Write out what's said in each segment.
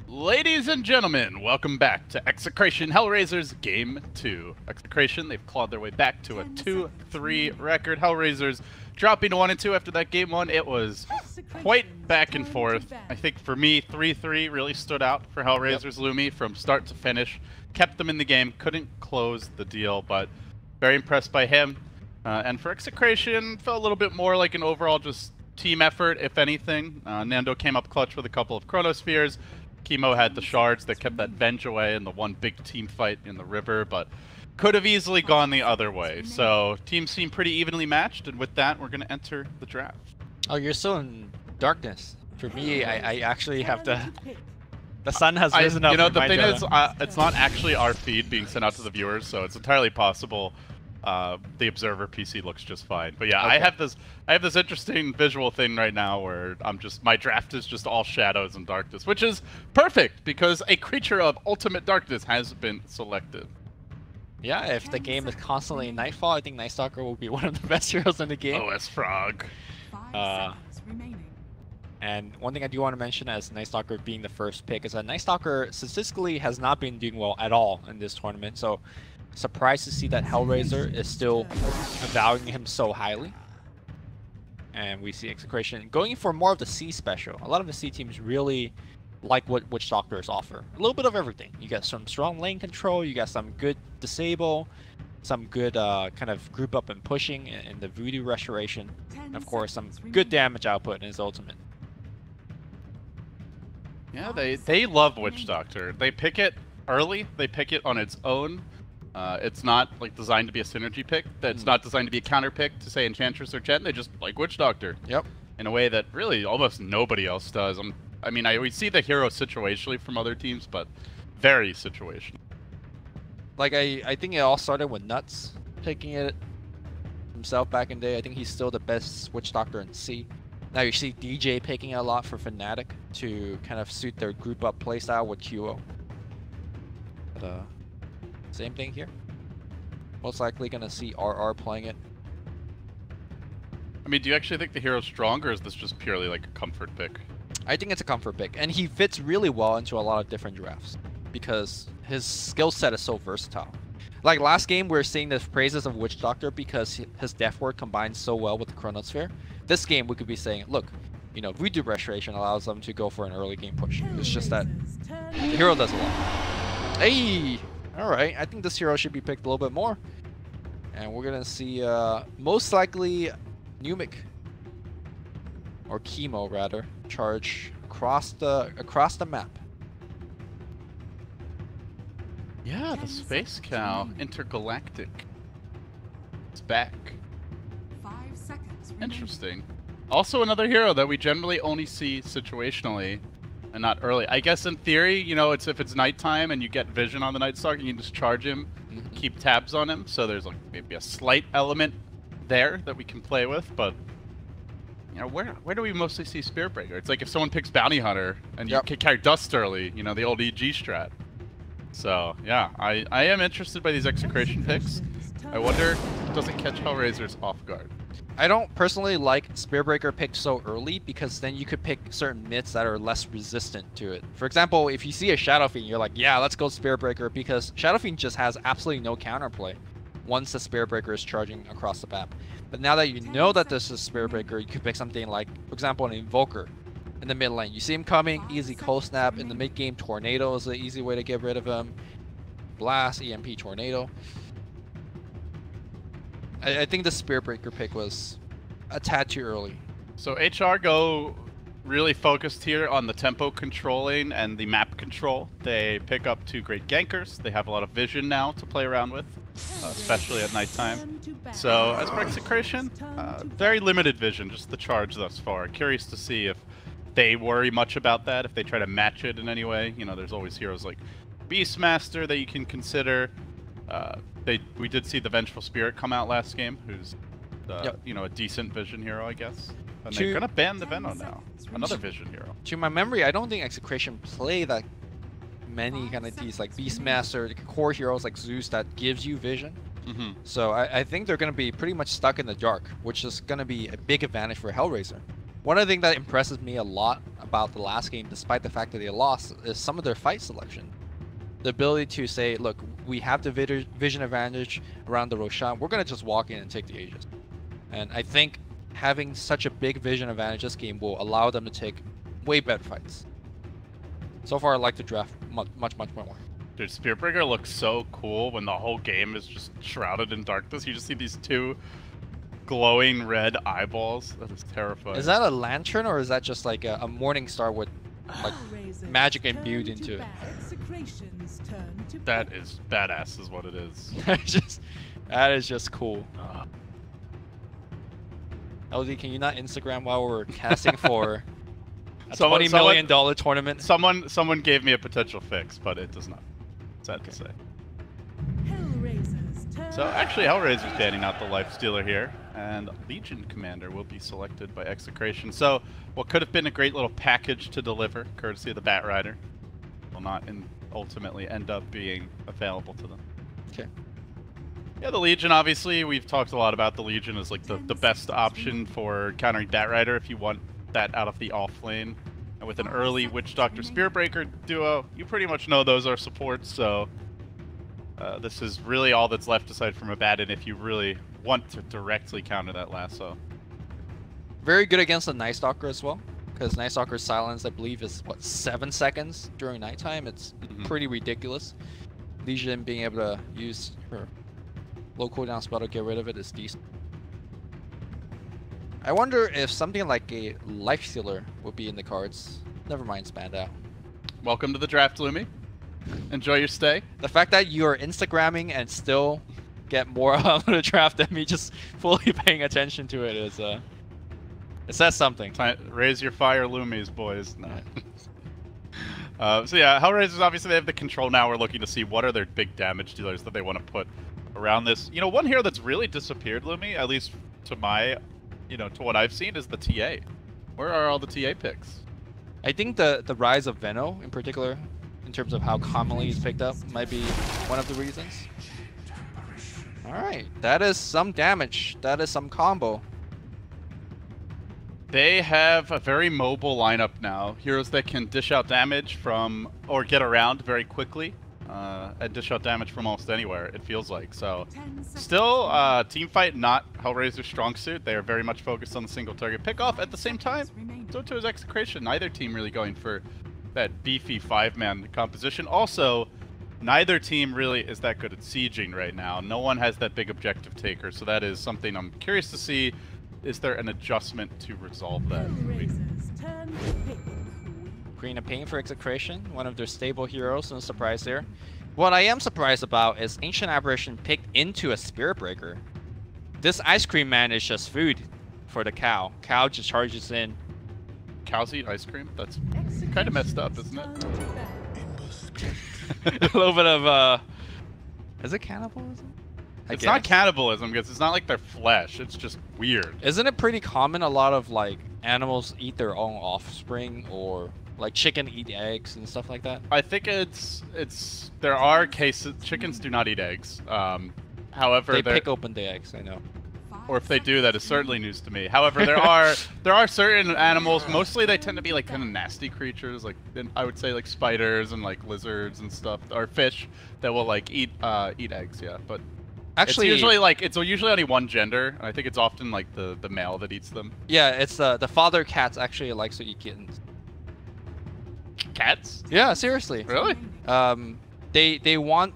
Ladies and gentlemen, welcome back to Execration HellRaisers Game 2. Execration, they've clawed their way back to a 2-3 record. HellRaisers dropping to 1 and 2 after that game 1. It was quite back and forth. I think for me, 3-3 really stood out for HellRaisers. Lumi from start to finish. Kept them in the game, couldn't close the deal, but very impressed by him. And for Execration, felt a little bit more like an overall just team effort, if anything. Nando came up clutch with a couple of Chronospheres. Chemo had the shards that kept that Venge away in the one big team fight in the river, but could have easily gone the other way. So teams seem pretty evenly matched, and with that, we're going to enter the draft. Oh, you're still in darkness. For me, I actually have to... The sun has risen up. You know, the thing is, it's not actually our feed being sent out to the viewers, so it's entirely possible the observer PC looks just fine. But yeah, okay. I have this interesting visual thing right now where my draft is just all shadows and darkness, which is perfect because a creature of ultimate darkness has been selected. Yeah, if the game is constantly Nightfall, I think Night Stalker will be one of the best heroes in the game. OS Frog. And one thing I do want to mention as Night Stalker being the first pick is that Night Stalker statistically has not been doing well at all in this tournament. So surprised to see that HellRaiser is still valuing him so highly. And we see Execration going for more of the C special. A lot of the C teams really like what Witch Doctors offer. A little bit of everything. You got some strong lane control, you got some good disable, some good kind of group up and pushing in the Voodoo Restoration, and of course some good damage output in his ultimate. Yeah, they love Witch Doctor. They pick it early, they pick it on its own. It's not like designed to be a synergy pick. It's not designed to be a counter pick to say Enchantress or Jet. They just like Witch Doctor. Yep. In a way that really almost nobody else does. I mean, we see the hero situationally from other teams, but very situational. Like I think it all started with Nuts taking it himself back in the day. I think he's still the best Witch Doctor in C. Now you see DJ picking it a lot for Fnatic to kind of suit their group up playstyle with QO. But same thing here. Most likely gonna see RR playing it. I mean, do you actually think the hero's strong, or is this just purely like a comfort pick? I think it's a comfort pick, and he fits really well into a lot of different drafts because his skill set is so versatile. Like last game, we were seeing the praises of Witch Doctor because his Death Ward combines so well with the Chronosphere. This game, we could be saying, look, you know, Voodoo Restoration allows them to go for an early game push. It's just that the hero does a lot. Hey! Alright, I think this hero should be picked a little bit more. And we're gonna see most likely Numic. Or Chemo rather. Charge across the map. Yeah, the Space Cow. Intergalactic. It's back. 5 seconds Interesting. Also another hero that we generally only see situationally. And not early. I guess in theory, you know, if it's nighttime and you get vision on the Night Stalker, you can just charge him, keep tabs on him. So there's like maybe a slight element there that we can play with. But you know, where do we mostly see Spirit Breaker? It's like if someone picks Bounty Hunter and you can carry Dust early, you know, the old EG strat. So yeah, I am interested by these Execration picks. I wonder, does it catch HellRaisers off guard? I don't personally like Spearbreaker picked so early because then you could pick certain myths that are less resistant to it. For example, if you see a Shadow Fiend, you're like, yeah, let's go Spearbreaker because Shadow Fiend just has absolutely no counterplay once the Spearbreaker is charging across the map. But now that you know that this is Spearbreaker, you could pick something like, for example, an Invoker in the mid lane. You see him coming, easy cold snap. In the mid game, Tornado is an easy way to get rid of him. Blast, EMP, Tornado. I think the Spearbreaker pick was a tad too early. So HR go really focused here on the tempo controlling and the map control. They pick up 2 great gankers. They have a lot of vision now to play around with, especially at nighttime. So as for Execration, very limited vision, just the charge thus far. Curious to see if they worry much about that, if they try to match it in any way. You know, there's always heroes like Beastmaster that you can consider. We did see the Vengeful Spirit come out last game, who's you know, a decent vision hero, I guess. And they're gonna ban the Venom now. Another vision hero. To my memory, I don't think Execration play that many kind of these like Beastmaster, core heroes like Zeus that gives you vision. So I think they're gonna be pretty much stuck in the dark, which is gonna be a big advantage for HellRaiser. One of the things that impresses me a lot about the last game, despite the fact that they lost, is some of their fight selection. The ability to say, look, we have the vision advantage around the Roshan, we're going to just walk in and take the Aegis. And I think having such a big vision advantage this game will allow them to take way better fights. So far, I like the draft much more. Dude, Spearbreaker looks so cool when the whole game is just shrouded in darkness. You just see these two glowing red eyeballs. That is terrifying. Is that a lantern or is that just like a morning star with like magic imbued into it? That is badass is what it is. That is just cool. LD, can you not Instagram while we're casting for a $20 million tournament? Someone gave me a potential fix, but it does not. Sad to say. So actually, HellRaisers banning out the Lifestealer here, and Legion Commander will be selected by Execration. So what could have been a great little package to deliver, courtesy of the Bat Rider, will not ultimately end up being available to them. Okay. Yeah, the Legion, obviously, we've talked a lot about the Legion as like the best option for countering Bat Rider if you want that out of the off lane. And with an early Witch Doctor Spearbreaker duo, you pretty much know those are supports, so this is really all that's left aside from Abaddon if you really want to directly counter that lasso. Very good against the Night Stalker as well, because Night Stalker's silence, I believe, is what, 7 seconds during nighttime. It's pretty ridiculous. Legion being able to use her low cooldown spell to get rid of it is decent. I wonder if something like a Lifestealer would be in the cards. Never mind Spandau. Welcome to the draft, Lumi. Enjoy your stay. The fact that you're Instagramming and still get more out of the draft than me just fully paying attention to it is it says something. Raise your fire, Lumis, boys. No. So yeah, HellRaisers, obviously they have the control now. We're looking to see what are their big damage dealers that they want to put around this. You know, one hero that's really disappeared, Lumi, at least to my, to what I've seen, is the TA. Where are all the TA picks? I think the rise of Veno, in particular, in terms of how commonly it's picked up, might be one of the reasons. Alright, that is some damage. That is some combo. They have a very mobile lineup now. Heroes that can dish out damage from, or get around very quickly, and dish out damage from almost anywhere, it feels like. So, still, teamfight not HellRaiser's strong suit. They are very much focused on the single target pickoff. At the same time, so too is Execration. Neither team really going for that beefy 5-man composition. Also, neither team really is that good at sieging right now. No one has that big objective taker, so that is something I'm curious to see. Is there an adjustment to resolve that? Queen of Pain for Execration, one of their stable heroes, no surprise there. What I am surprised about is Ancient Aberration picked into a Spirit Breaker. This Ice Cream Man is just food for the cow. Cow just charges in. Cows eat ice cream? That's kind of messed up, isn't it? A little bit of, is it cannibalism? It's not cannibalism, because it's not like their flesh. It's just weird. Isn't it pretty common a lot of, like, animals eat their own offspring, or, like, chicken eat eggs and stuff like that? I think there are cases, chickens do not eat eggs. However, they pick open the eggs, I know. Or if they do, that is certainly news to me. However, there are certain animals. Mostly, they tend to be like kind of nasty creatures, like I would say like spiders and like lizards and stuff, or fish that will like eat eggs. Yeah, but actually, it's usually only one gender, and I think it's often like the male that eats them. Yeah, it's the father cat actually likes to eat kittens. Cats? Yeah, seriously. Really? They want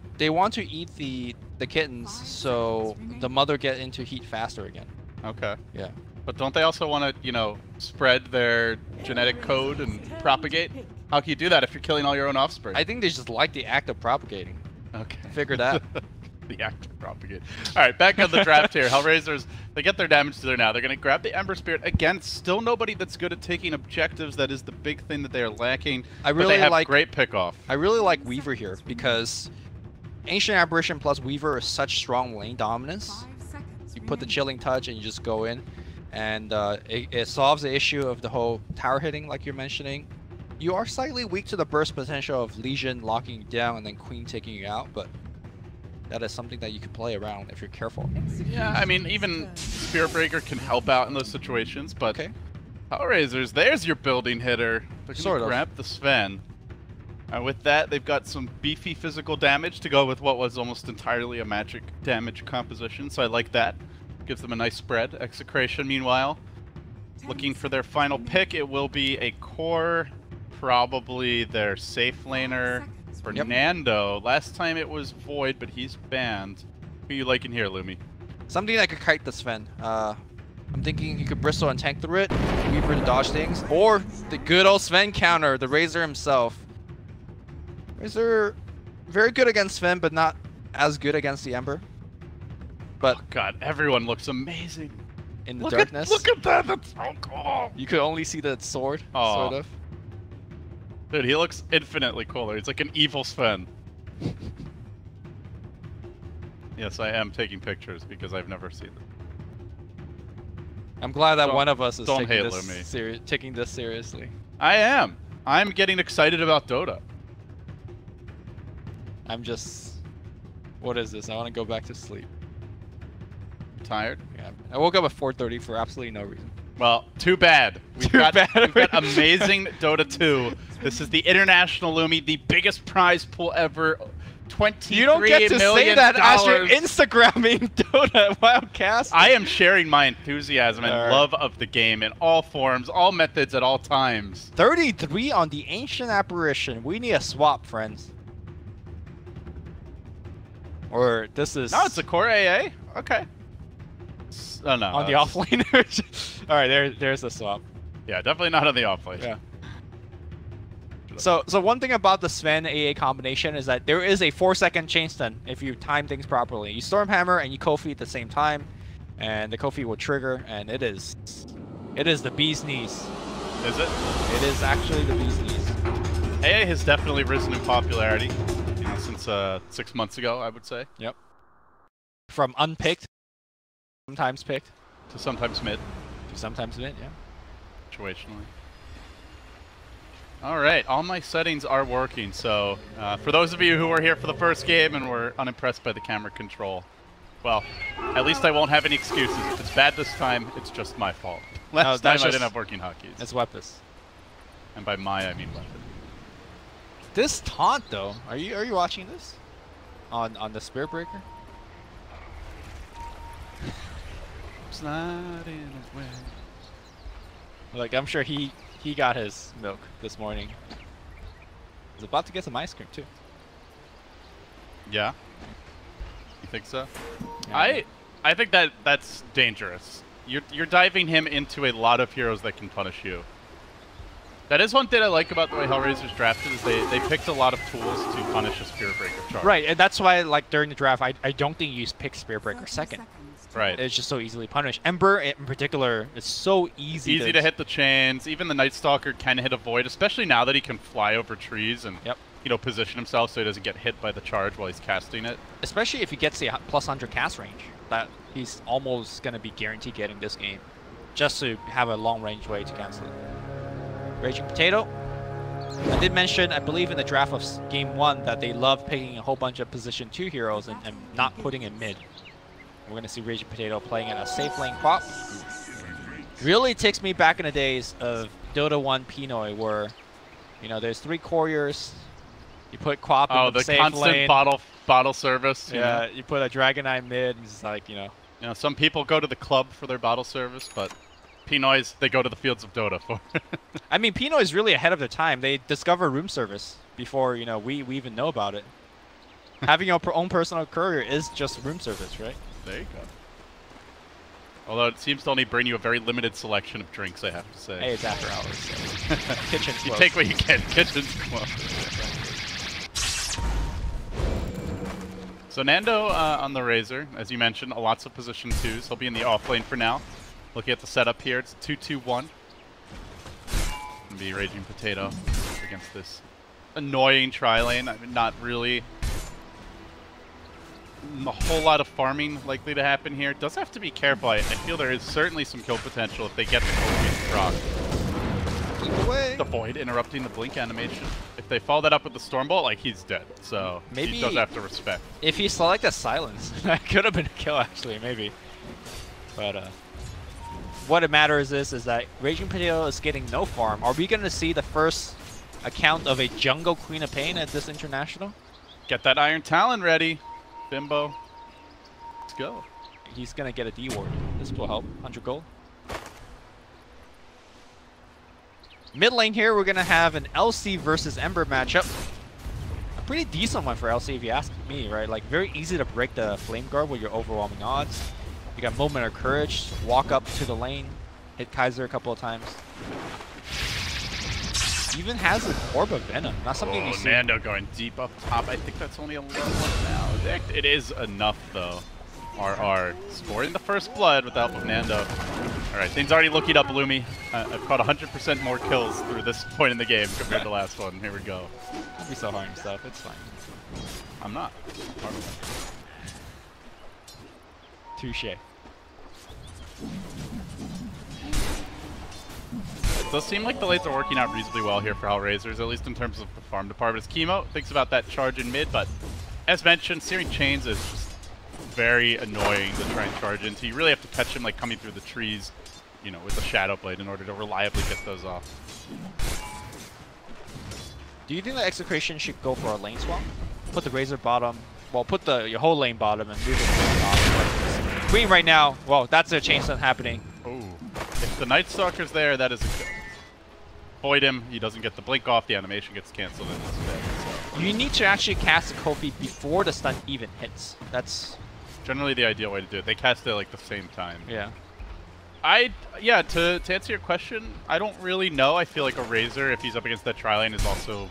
to eat the kittens, so the mother get into heat faster again. Okay. Yeah. But don't they also want to, spread their genetic code and propagate? How can you do that if you're killing all your own offspring? I think they just like the act of propagating. Okay. Figure that. The act of propagate. All right, back on the draft here. HellRaisers, they get their damage dealer now. They're going to grab the Ember Spirit. Again, still nobody that's good at taking objectives. That is the big thing that they are lacking. But they have great pickoff. I really like Weaver here because Ancient Aberration plus Weaver is such strong lane dominance. You put the Chilling Touch and you just go in, and it solves the issue of the whole tower hitting, like you're mentioning. You are slightly weak to the burst potential of Legion locking you down and then Queen taking you out, but that is something that you can play around if you're careful. Yeah, I mean, even Spirit Breaker can help out in those situations, but HellRaisers, there's your building hitter. They're Sort gonna of. grab the Sven. With that, they've got some beefy physical damage to go with what was almost entirely a magic damage composition, so I like that. Gives them a nice spread. Execration, meanwhile, looking for their final pick. It will be a core, probably their safe laner, Fernando. Last time it was Void, but he's banned. Who you liking here, Lumi? Something that could kite the Sven. I'm thinking you could bristle and tank through it, Weaver to dodge things, or the good old Sven counter, the Razor himself. Razor, very good against Sven, but not as good against the Ember. But Oh god, everyone looks amazing. in the Look darkness, look at that, that's so cool. you could only see the sword, Aw. sort of. Dude, he looks infinitely cooler. He's like an evil Sven. Yes, I am taking pictures because I've never seen them. I'm glad that Don't- one of us is don't taking halo me. taking this seriously. I am. I'm getting excited about Dota. I'm just... What is this? I want to go back to sleep. Tired? Yeah. I woke up at 4:30 for absolutely no reason. Well, too bad. We've Too got bad. amazing Dota 2. This is the International Lumi, the biggest prize pool ever. $23 You don't get to say million. that as you're Instagramming Dota Wildcast. I am sharing my enthusiasm and Alright. love of the game in all forms, all methods, at all times. 33 on the Ancient Apparition. We need a swap, friends. Or this is... No, it's a core AA. Okay. Oh no. on the that's- offlaner. Alright, there's a swap. Yeah, definitely not on the offlane. Yeah. So one thing about the Sven AA combination is that there is a 4-second chain stun if you time things properly. You Stormhammer and you Kofi at the same time, and the Kofi will trigger, and it is the bee's knees. Is it? It is actually the bee's knees. AA has definitely risen in popularity, you know, since 6 months ago, I would say, Yep. From unpicked, sometimes picked, to sometimes mid, to sometimes mid, yeah. situationally. All right, all my settings are working. So, for those of you who were here for the first game and were unimpressed by the camera control, well, at least I won't have any excuses. If it's bad this time, it's just my fault. Last time that's I just- didn't have working hotkeys, It's Weapus. and by my I mean weapon. This taunt though, are you watching this? On the Spirit Breaker? Sliding away. Like I'm sure he got his milk this morning. He's about to get some ice cream too. Yeah. You think so? Yeah. I think that's dangerous. You're diving him into a lot of heroes that can punish you. That is one thing I like about the way HellRaisers drafted is they picked a lot of tools to punish a Spirit Breaker charge. Right, and that's why like during the draft I don't think you pick Spirit Breaker 30 second. seconds to Right. It's just so easily punished. Ember in particular is so easy Easy to hit the chains. Even the Night Stalker can hit a void, especially now that he can fly over trees and Yep. you know, position himself so he doesn't get hit by the charge while he's casting it. Especially if he gets the plus 100 cast range. That he's almost gonna be guaranteed getting this game. Just to have a long range way to cancel it. Raging Potato. I did mention, I believe in the draft of game 1 that they love picking a whole bunch of position 2 heroes and not putting in mid. We're gonna see Raging Potato playing in a safe lane pop. Really takes me back in the days of Dota 1 Pinoy where, you know, there's 3 couriers. You put Quap Oh, in the the safe constant lane. bottle service. You Yeah, know? you put a Dragon Eye mid, and it's like, you know. You know, some people go to the club for their bottle service, but Pinoys, they go to the fields of Dota for. I mean, Pinoy is really ahead of their time. They discover room service before, you know, we even know about it. Having your own personal courier is just room service, right? There you go. Although it seems to only bring you a very limited selection of drinks, I have to say. Hey, it's after hours. So. Kitchen's You closed. take what you can. Kitchen's closed. So Nando on the Razor, as you mentioned, lots of position 2s. He'll be in the off lane for now. Looking at the setup here, it's 2-2-1. Gonna be Raging Potato against this annoying tri-lane. I mean, not really a whole lot of farming likely to happen here. Does have to be careful. I feel there is certainly some kill potential if they get the Kofi proc. Keep away. The Void interrupting the blink animation. If they follow that up with the Stormbolt, like, he's dead. So Maybe- he does have to respect. If he selected silence, that could have been a kill, actually, maybe. But, what it matters is that Raging Potato is getting no farm. Are we going to see the first account of a jungle Queen of Pain at this international? Get that Iron Talon ready, Bimbo. Let's go. He's going to get a D ward. This will help. 100 gold. Mid lane here, we're going to have an LC versus Ember matchup. A pretty decent one for LC if you ask me, right? Like, very easy to break the Flame Guard with your overwhelming odds. You got Moment of Courage, walk up to the lane, hit Kaiser a couple of times. Even has an Orb of Venom, not something you see. Nando going deep up top. I think that's only a low one now. It is enough, though. RR scoring the first blood with the help of Nando. Alright, things already looking up, Lumi. I've caught 100% more kills through this point in the game compared to the last one. Here we go. Don't be so hard and stuff, it's fine. I'm not. Touche. It does seem like the lanes are working out reasonably well here for HellRaisers, at least in terms of the farm department. As Chemo thinks about that charge in mid, but as mentioned, Searing Chains is just very annoying to try and charge into. You really have to catch him like coming through the trees, you know, with the Shadow Blade in order to reliably get those off. Do you think that Execration should go for a lane swap? Put the Razor bottom, well, put your whole lane bottom and move it off. Queen right now, well, that's a change that's happening. Oh, if the Night Stalker's there, that is a kill. Void him, he doesn't get the blink off, the animation gets cancelled in his bed. So. You need to actually cast the Kofi before the stun even hits. That's generally the ideal way to do it. They cast it like the same time. Yeah. Yeah, to answer your question, I don't really know. I feel like a Razor, if he's up against that Tri-Lane, is also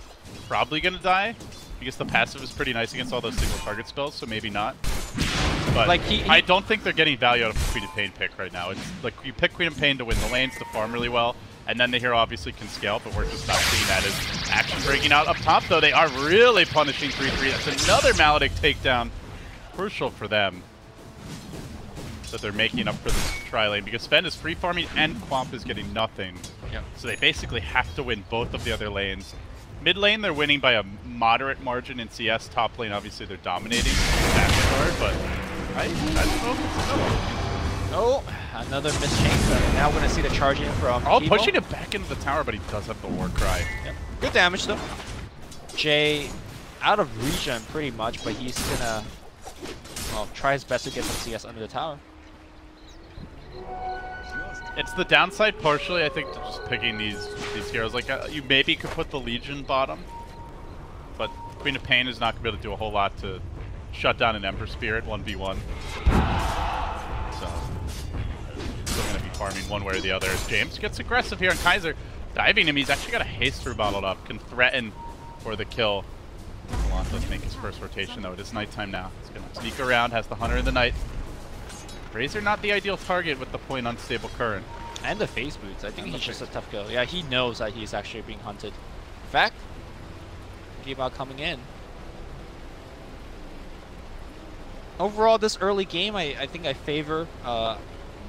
probably going to die. Because the passive is pretty nice against all those single target spells, so maybe not. But like I don't think they're getting value out of the Queen of Pain pick right now. It's like you pick Queen of Pain to win the lanes, to farm really well, and then the hero obviously can scale, but we're just not seeing that as action breaking out. Up top, though, they are really punishing 3-3. That's another Maledict takedown. Crucial for them that they're making up for this tri-lane, because Sven is free farming and Quamp is getting nothing. Yep. So they basically have to win both of the other lanes. Mid lane, they're winning by a moderate margin in CS. Top lane, obviously, they're dominating in that regard, but I don't know if it's enough. Oh, another missed chain. Now we're going to see the charge in from Oh, Evo. pushing it back into the tower, but he does have the war cry. Yep. Good damage, though. Jay out of regen pretty much, but he's going to try his best to get some CS under the tower. It's the downside partially, I think, to just picking these heroes. Like, you maybe could put the Legion bottom, but Queen of Pain is not going to be able to do a whole lot to shut down an Ember Spirit 1v1. So, still going to be farming one way or the other. As James gets aggressive here on Kaiser, diving him. He's actually got a haste through bottled up, can threaten for the kill. Milan does make his first rotation, though. It is nighttime now. He's going to sneak around, has the Hunter in the night. Razor not the ideal target with the point unstable current. And the phase boots. I think he's just a tough kill. Yeah, he knows that he's actually being hunted. In fact, game out coming in. Overall, this early game, I think I favor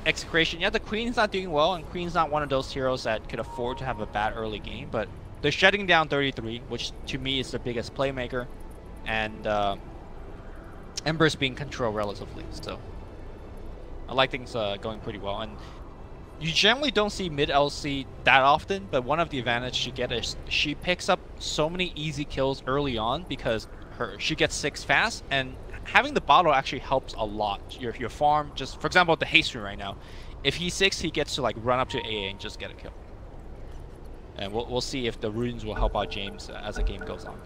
Execration. Yeah, the Queen's not doing well, and Queen's not one of those heroes that could afford to have a bad early game, but they're shutting down 33, which to me is the biggest playmaker, and Ember's being controlled relatively, so I like things going pretty well. And you generally don't see mid LC that often, but one of the advantages she gets is she picks up so many easy kills early on because she gets 6 fast, and having the bottle actually helps a lot. Your farm, just for example, the haste rune right now, if he's 6, he gets to like run up to AA and just get a kill. And we'll see if the runes will help out James as the game goes on.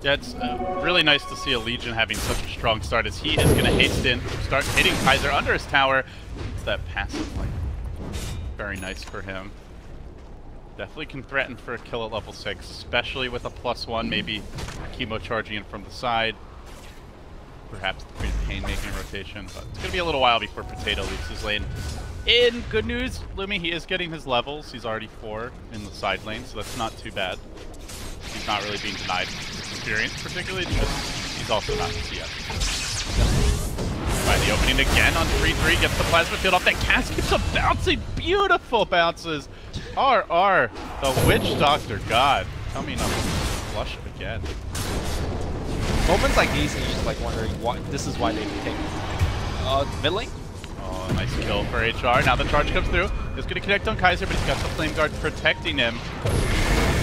Yeah, it's really nice to see a Legion having such a strong start, as he is going to haste in, start hitting Kaiser under his tower. It's that passive, like, very nice for him. Definitely can threaten for a kill at level 6, especially with a +1, maybe Chemo charging in from the side. Perhaps the Queen of Pain making a rotation, but it's going to be a little while before Potato leaves his lane. In good news, Lumi, he is getting his levels. He's already 4 in the side lane, so that's not too bad. He's not really being denied experience, particularly, because he's also not in CS. By the opening again on 3-3, gets the plasma field off. That cast keeps on bouncing. Beautiful bounces. RR, the Witch Doctor God, coming up flush again. Moments like these, and you're just like wondering why this is why they pick mid lane. Oh, nice kill for HR. Now the charge comes through. He's going to connect on Kaiser, but he's got the Flame Guard protecting him.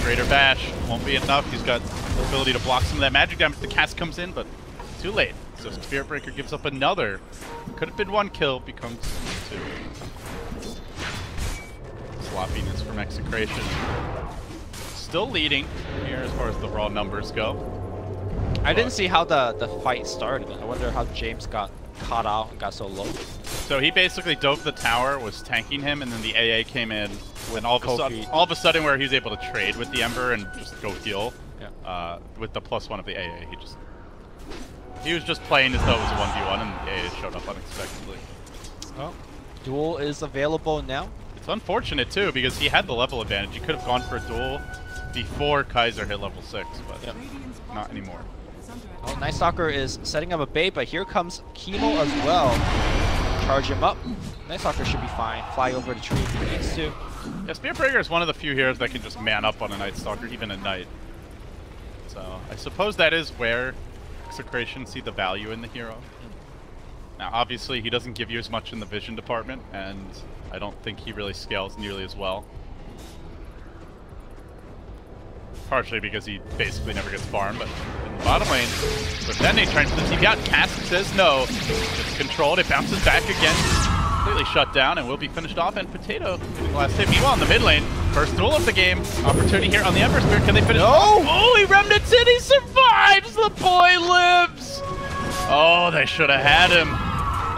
Greater Bash won't be enough. He's got the ability to block some of that magic damage. The cast comes in, but too late. So Spirit Breaker gives up another. Could have been 1 kill, becomes 2. Sloppiness from Execration. Still leading here as far as the raw numbers go. I didn't see how the fight started. I wonder how James got caught out and got so low. So he basically dove the tower, was tanking him, and then the AA came in. And all of a sudden where he was able to trade with the Ember and just go heal. Yeah. With the +1 of the AA, he was just playing as though it was a 1v1, and the AA showed up unexpectedly. Oh, duel is available now. It's unfortunate too because he had the level advantage. He could have gone for a duel before Kaiser hit level 6, but not anymore. Oh, Night Stalker is setting up a bait, but here comes Chemo as well. Charge him up. Night Stalker should be fine. Fly over the tree if he needs to. Yeah, Spirit Breaker is one of the few heroes that can just man up on a Night Stalker, even at night. So I suppose that is where Execration see the value in the hero. Now, obviously, he doesn't give you as much in the vision department, and I don't think he really scales nearly as well. Partially because he basically never gets farmed, but in the bottom lane, defending, trying to he got cast, says no. It's controlled, it bounces back again. Completely shut down and will be finished off, and Potato getting the last hit. Meanwhile, in the mid lane, first duel of the game. Opportunity here on the Ember Spirit. Can they finish? No! Oh, he remnants it, he survives! The boy lives! Oh, they should have had him.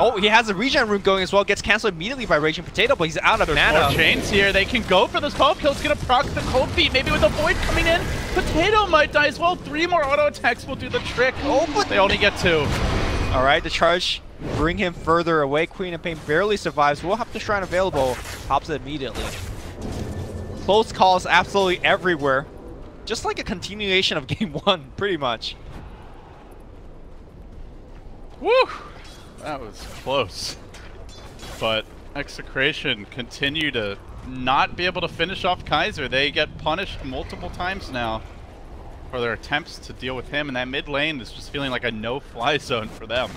Oh, he has a regen rune going as well. Gets canceled immediately by Raging Potato, but he's out of mana. More chains here. They can go for this 12 kill. It's going to proc the Cold Feet. Maybe with the Void coming in. Potato might die as well. 3 more auto attacks will do the trick. Oh, but they only get 2. All right, the charge bring him further away. Queen of Pain barely survives. We'll have the Shrine available. Pops it immediately. Close calls absolutely everywhere. Just like a continuation of game 1, pretty much. Woo! That was close. But Execration continue to not be able to finish off Kaiser. They get punished multiple times now for their attempts to deal with him, and that mid lane is just feeling like a no-fly zone for them.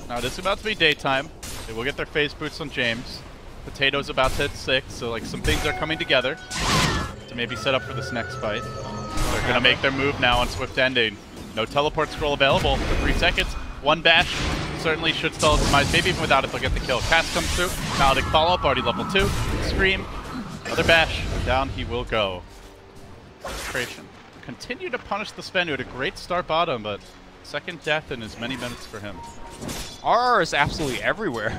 Now, it is about to be daytime. They will get their phase boots on James. Potato's about to hit 6, so like some things are coming together to maybe set up for this next fight. They're going to make their move now on Swift Ending. No teleport scroll available for 3 seconds. 1 bash certainly should spell its demise. Maybe even without it, they'll get the kill. Cast comes through. Paladin follow-up, already level 2. Scream. Another bash. Down he will go. Execration continue to punish the Sven, who had a great start bottom, but second death in as many minutes for him. RR is absolutely everywhere.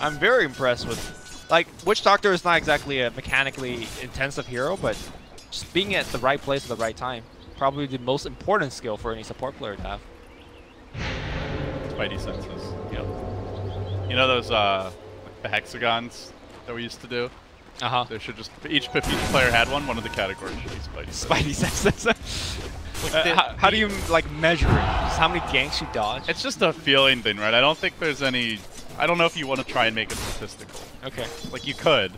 I'm very impressed with... Like, Witch Doctor is not exactly a mechanically intensive hero, but just being at the right place at the right time. Probably the most important skill for any support player to have. Spidey senses. Yep. You know those the hexagons that we used to do? Uh-huh. There should just each player had one. One of the categories should be Spidey senses. Spidey senses. How do you like measure it? Just how many ganks you dodge? It's just a feeling thing, right? I don't think there's any. I don't know if you want to try and make it statistical. Okay. Like you could,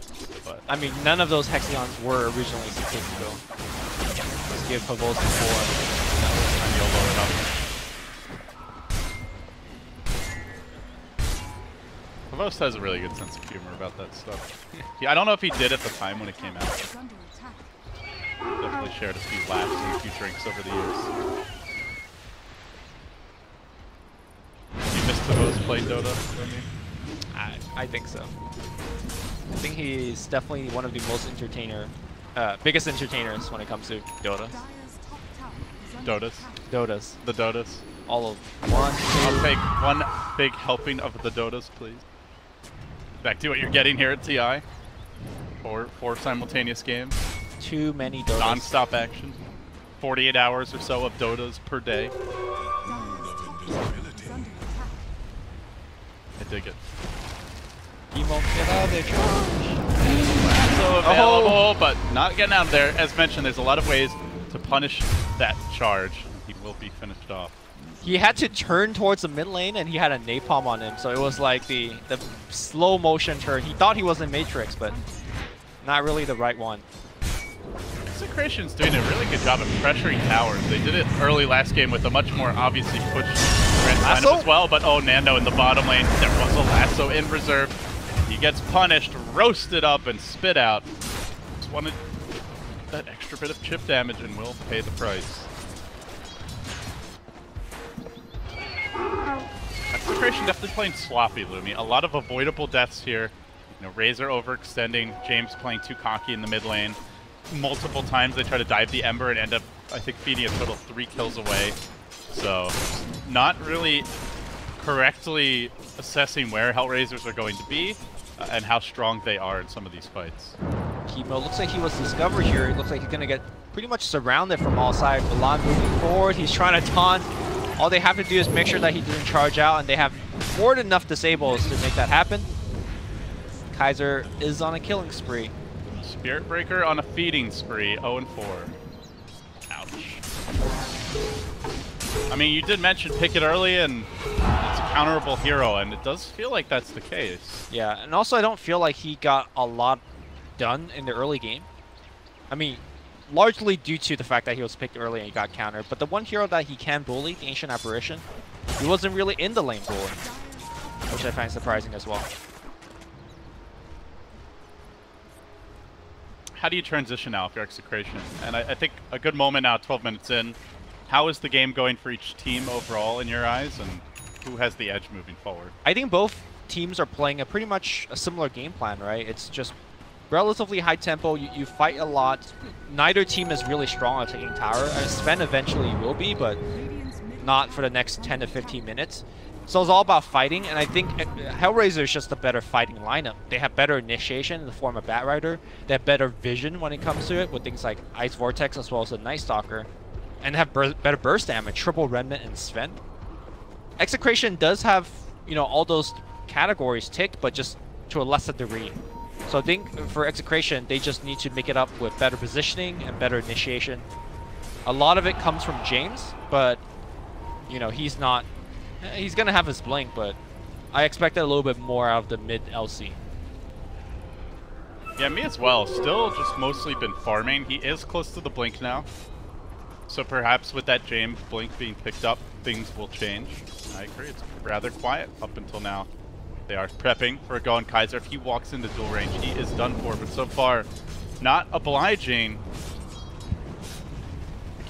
but I mean, none of those hexagons were originally statistical. Let's give Pavos 4. And you'll load it up. Pavos has a really good sense of humor about that stuff. I don't know if he did at the time when it came out. Definitely shared a few laughs and a few drinks over the years. You missed Pavos playing Dota, don't you? I think so. I think he's definitely one of the most biggest entertainers when it comes to Dota. Dotas? Dotas. The Dotas. All of them. I'll take 1 big helping of the Dotas, please. Back to what you're getting here at TI. 4 simultaneous games. Too many Dotas. Non-stop action. 48 hours or so of Dotas per day. I dig it. You won't get out of there, George. So available, but not getting out of there. As mentioned, there's a lot of ways to punish that charge. He will be finished off. He had to turn towards the mid lane, and he had a napalm on him, so it was like the slow motion turn. He thought he was in Matrix, but not really the right one. Execration's doing a really good job of pressuring towers. They did it early last game with a much more obviously pushed Grand lineup as well, but oh, Nando in the bottom lane. There was a lasso in reserve. He gets punished, roasted up, and spit out. Just wanted that extra bit of chip damage and will pay the price. Execration definitely playing sloppy, Lumi. A lot of avoidable deaths here. You know, Razor overextending, James playing too cocky in the mid lane. Multiple times they try to dive the Ember and end up, I think, feeding a total 3 kills away. So, not really correctly assessing where HellRaisers are going to be and how strong they are in some of these fights. Chemo looks like he was discovered here. It looks like he's going to get pretty much surrounded from all sides. Milan moving forward. He's trying to taunt. All they have to do is make sure that he doesn't charge out, and they have more than enough disables to make that happen. Kaiser is on a killing spree. Spirit Breaker on a feeding spree, 0-4. Ouch. I mean, you did mention pick it early, and it's a counterable hero, and it does feel like that's the case. Yeah, and also I don't feel like he got a lot done in the early game. I mean, largely due to the fact that he was picked early and he got countered. But the one hero that he can bully, the Ancient Apparition, he wasn't really in the lane bully, which I find surprising as well. How do you transition now if you're Execration? And I think a good moment now, 12 minutes in. How is the game going for each team overall in your eyes, and who has the edge moving forward? I think both teams are playing pretty much a similar game plan, right? It's just relatively high tempo, you fight a lot. Neither team is really strong at taking tower. Sven eventually will be, but not for the next 10 to 15 minutes. So it's all about fighting, and I think HellRaiser is just a better fighting lineup. They have better initiation in the form of Batrider. They have better vision when it comes to it, with things like Ice Vortex as well as the Night Stalker. And have better burst damage, Triple Remnant and Sven. Execration does have, you know, all those categories ticked, but just to a lesser degree. So I think for Execration, they just need to make it up with better positioning and better initiation. A lot of it comes from James, but, you know, he's not... He's going to have his blink, but I expected a little bit more out of the mid LC. Yeah, me as well. Still just mostly been farming. He is close to the blink now. So perhaps with that James blink being picked up, things will change. I agree. It's rather quiet up until now. They are prepping for a go on Kaiser. If he walks into dual range, he is done for. But so far, not obliging.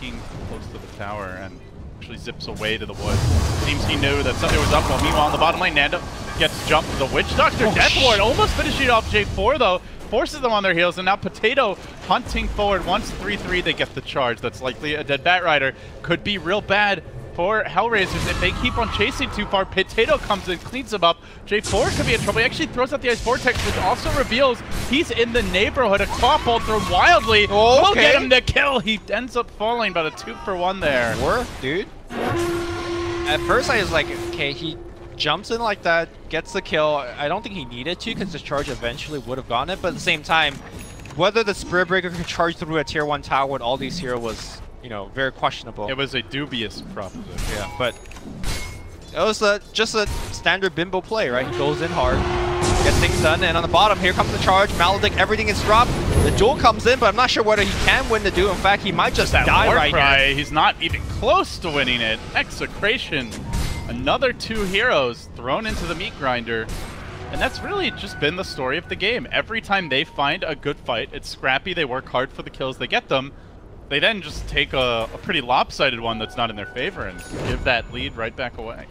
King close to the tower and actually zips away to the woods. Seems he knew that something was up. Well, meanwhile, in the bottom lane, Nando gets jumped. The Witch Doctor Death Ward almost finishing off J4, though. Forces them on their heels, and now Potato hunting forward. Once 3-3, they get the charge. That's likely a dead Batrider. Could be real bad for HellRaisers if they keep on chasing too far. Potato comes in, cleans them up. J4 could be in trouble. He actually throws out the Ice Vortex, which also reveals he's in the neighborhood. A claw bolt thrown wildly. We'll get him to kill. He ends up falling, but a 2-for-1 there. Worth, dude. At first, I was like, okay, he jumps in like that, gets the kill. I don't think he needed to, because the charge eventually would have gotten it. But at the same time, whether the Spirit Breaker could charge through a tier 1 tower with all these here was, you know, very questionable. It was a dubious proposition. Yeah, but it was just a standard Bimbo play, right? He goes in hard, gets things done, and on the bottom, here comes the charge. Maledict, everything is dropped. The duel comes in, but I'm not sure whether he can win the duel. In fact, he might just die right now. He's not even close to winning it. Execration. Another 2 heroes thrown into the meat grinder. And that's really just been the story of the game. Every time they find a good fight, it's scrappy, they work hard for the kills, they get them. They then just take a pretty lopsided one that's not in their favor and give that lead right back away.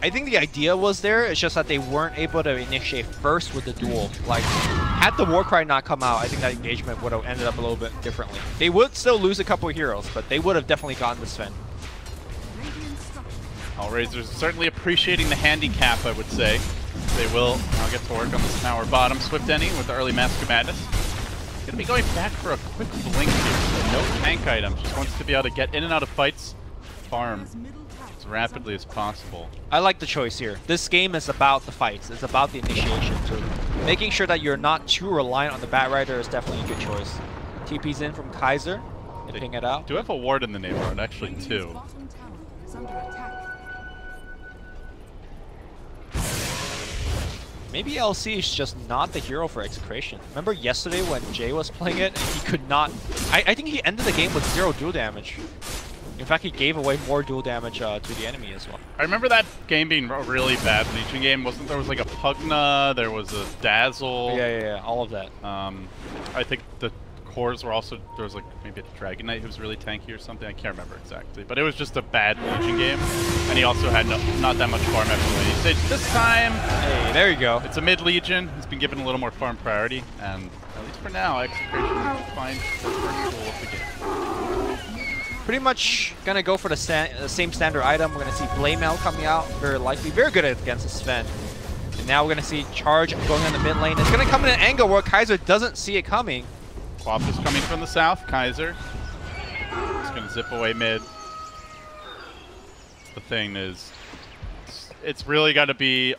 I think the idea was there, it's just that they weren't able to initiate first with the duel. Like, had the Warcry not come out, I think that engagement would have ended up a little bit differently. They would still lose a couple of heroes, but they would have definitely gotten the Sven. HellRaisers certainly appreciating the handicap, I would say. They will now get to work on this tower bottom. Swift ending with the early Mask of Madness. Gonna be going back for a quick blink here. So no tank items. Just wants to be able to get in and out of fights, farm as rapidly as possible. I like the choice here. This game is about the fights. It's about the initiation. So making sure that you're not too reliant on the Batrider is definitely a good choice. TP's in from Kaiser. Nipping it out. Do have a ward in the neighborhood, actually 2. Maybe LC is just not the hero for Execration. Remember yesterday when Jay was playing it and he could not... I think he ended the game with 0 duel damage. In fact, he gave away more dual damage to the enemy as well. I remember that game being a really bad Legion game. There was like a Pugna, there was a Dazzle. Yeah, all of that. I think the cores were also, there was like maybe a Dragon Knight who was really tanky or something. I can't remember exactly, but it was just a bad Legion game. And he also had not that much farm after the late stage. This time, hey, there you go. It's a mid Legion. He's been given a little more farm priority, and at least for now, Execration will find the first goal of the game. Pretty much gonna go for the same standard item. We're gonna see Blamel coming out, very likely, very good against the Sven. And now we're gonna see Charge going on the mid lane. It's gonna come in an angle where Kaiser doesn't see it coming. Quap is coming from the south. Kaiser is gonna zip away mid. The thing is, it's really got to be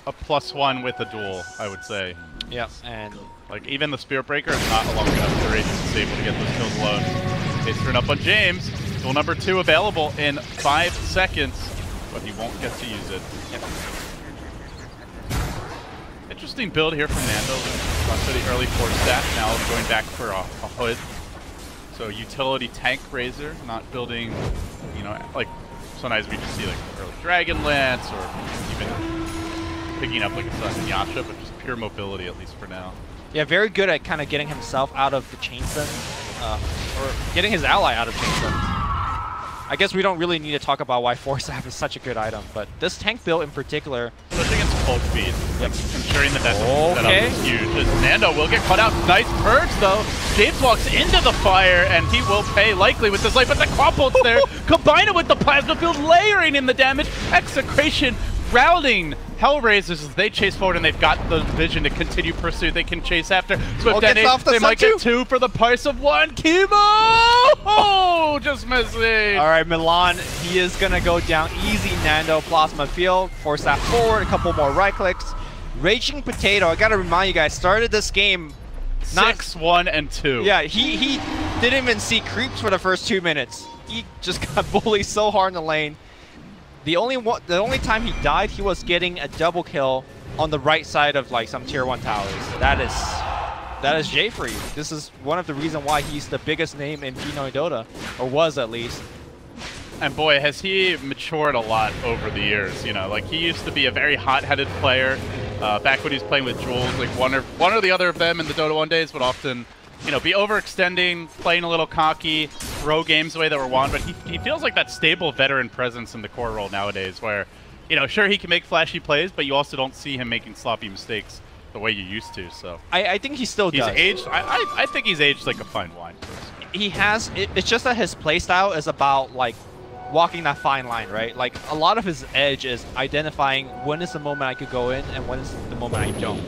a +1 with a duel, I would say. Yeah, and like even the Spirit Breaker is not long enough for Rage to be able to get those kills alone. They turn up on James. Duel number 2 available in 5 seconds, but he won't get to use it. Yep. Interesting build here from Nando. Got to the early force stack, now going back for a hood. So utility tank Razor, not building, you know, like sometimes we just see like early Dragon Lance or even picking up like a Sun Yasha, but just pure mobility at least for now. Yeah, very good at kind of getting himself out of the chain stun, or getting his ally out of chain stun. I guess we don't really need to talk about why Force Staff is such a good item, but this tank build in particular, especially against cold feed, yep. Ensuring that setup is huge. As Nando will get caught out. Nice purge though. James walks into the fire and he will pay likely with his life, but the Quap ult's there. Combine it with the plasma field, layering in the damage. Execration routing HellRaisers as they chase forward, and they've got the vision to continue pursuit. They can chase after. Swift detonate. They might get 2 for the price of 1. Chemo! Oh, just missing. All right, Milan, he is going to go down easy. Nando, Plasma Field, force that forward, a couple more right clicks. Raging Potato, I got to remind you guys, started this game 6-1 and 2. Yeah, he didn't even see creeps for the first 2 minutes. He just got bullied so hard in the lane. The only time he died, he was getting a double kill on the right side of like some tier 1 towers. That is Jay for you. This is one of the reasons why he's the biggest name in Pinoy Dota, or was at least. And boy, has he matured a lot over the years. You know, like he used to be a very hot-headed player back when he was playing with Jules. Like one or the other of them in the Dota 1 days would often, you know, be overextending, playing a little cocky, throw games away that were won, but he feels like that stable veteran presence in the core role nowadays where, you know, sure he can make flashy plays, but you also don't see him making sloppy mistakes the way you used to, so. I think he still does. He's aged, I think he's aged like a fine wine. He has, it's just that his playstyle is about like walking that fine line, right? Like a lot of his edge is identifying when is the moment I could go in and when is the moment I don't.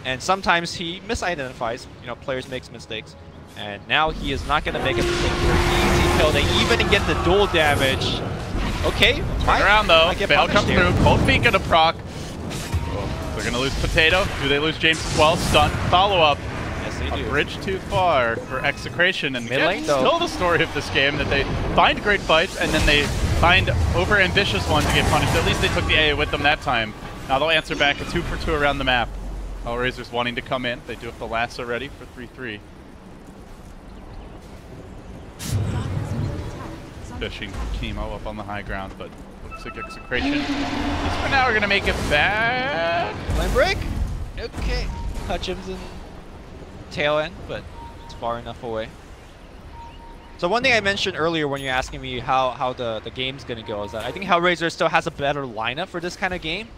And sometimes he misidentifies, you know, players make mistakes. And now he is not going to make a mistake here. Easy kill. They even get the dual damage. Okay. Turn around though. Fail comes through. Cold feet gonna proc. Oh, they're going to lose Potato. Do they lose James as well? Stun. Follow up. Yes, they do. A bridge too far for Execration. And again, still the story of this game that they find great fights and then they find over-ambitious ones to get punished. At least they took the A with them that time. Now they'll answer back a 2 for 2 around the map. HellRaisers wanting to come in. They do have the lasso ready for 3-3. Fishing Chemo up on the high ground, but looks like Execration. At least for now, we're going to make it back. Lane break? Okay. Hutchinson tail end, but it's far enough away. So one thing I mentioned earlier when you're asking me how the game's going to go is that I think HellRaiser still has a better lineup for this kind of game.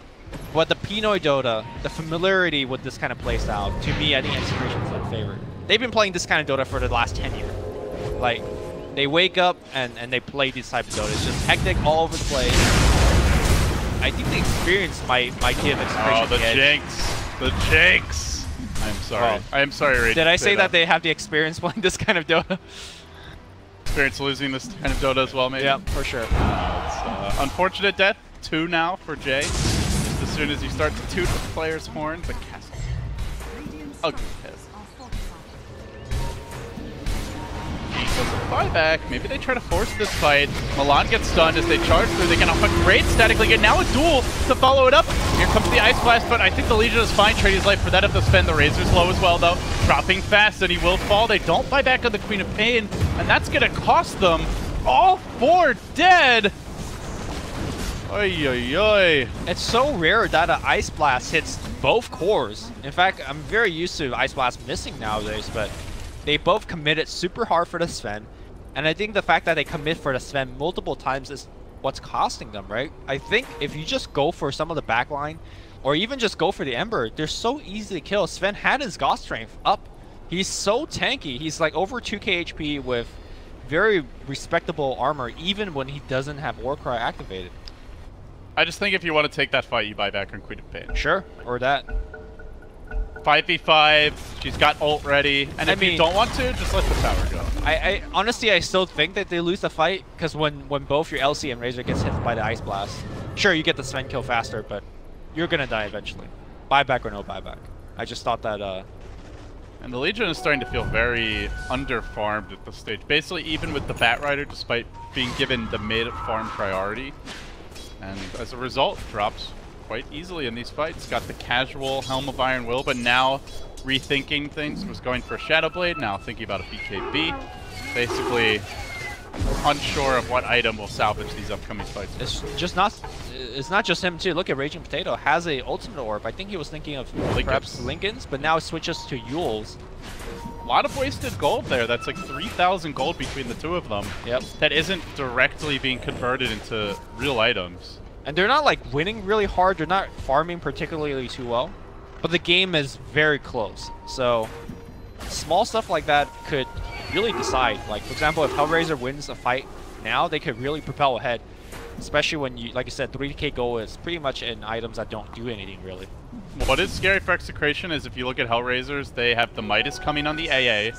But the Pinoy Dota, the familiarity with this kind of playstyle, to me, I think Execration's their favorite. They've been playing this kind of Dota for the last 10 years. Like, they wake up and they play this type of Dota. It's just hectic all over the place. I think the experience might give Execration the jinx. The jinx. I'm sorry. Oh. I am sorry, Rage. Did I say that they have the experience playing this kind of Dota? Experience losing this kind of Dota as well, maybe? Yeah, for sure. It's unfortunate death. 2 now for Jay. As soon as you start to toot the player's horn, the castle. Ugly head. Buyback. Maybe they try to force this fight. Milan gets stunned as they charge through. They get off a great static again. Now a duel to follow it up. Here comes the Ice Blast, but I think the Legion is fine. Trading his life for that of the spend. The Razor's low as well, though. Dropping fast, and he will fall. They don't buy back on the Queen of Pain, and that's going to cost them all 4 dead! Oy, oy, oy. It's so rare that an Ice Blast hits both cores. In fact, I'm very used to Ice Blast missing nowadays, but they both committed super hard for the Sven. And I think the fact that they commit for the Sven multiple times is what's costing them, right? I think if you just go for some of the backline, or even just go for the Ember, they're so easy to kill. Sven had his God Strength up. He's so tanky. He's like over 2k HP with very respectable armor, even when he doesn't have Warcry activated. I just think if you want to take that fight, you buy back on Queen of Pain. Sure, or that. 5v5, she's got ult ready, and if you don't want to, just let the tower go. I honestly, I still think that they lose the fight, because when both your LC and Razor gets hit by the Ice Blast, sure, you get the Sven kill faster, but you're going to die eventually. Buyback or no buyback. I just thought that... And the Legion is starting to feel very under-farmed at this stage. Basically, even with the Batrider, despite being given the mid-farm priority. And as a result, drops quite easily in these fights. Got the casual Helm of Iron Will, but now rethinking things. Was going for a Shadow Blade, now thinking about a BKB. Basically unsure of what item will salvage these upcoming fights. It's not just him too. Look at Raging Potato has a ultimate orb. I think he was thinking of perhaps Linken's, but now it switches to Yule's. A lot of wasted gold there. That's like 3,000 gold between the two of them. Yep. That isn't directly being converted into real items. And they're not like winning really hard. They're not farming particularly too well. But the game is very close. So small stuff like that could really decide. Like, for example, if HellRaiser wins a fight now, they could really propel ahead. Especially when you, like I said, 3k gold is pretty much in items that don't do anything really. What is scary for Execration is if you look at HellRaisers, they have the Midas coming on the AA.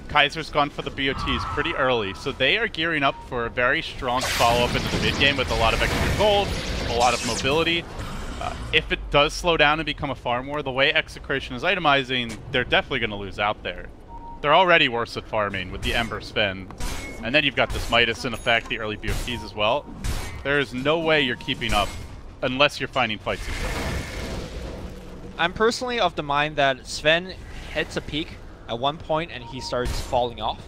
Kaiser's gone for the BOTs pretty early, so they are gearing up for a very strong follow-up into the mid-game with a lot of extra gold, a lot of mobility. If it does slow down and become a farm war, the way Execration is itemizing, they're definitely going to lose out there. They're already worse at farming with the Ember Sven. And then you've got this Midas in effect, the early BOTs as well. There is no way you're keeping up unless you're finding fights again. I'm personally of the mind that Sven hits a peak at one point and he starts falling off.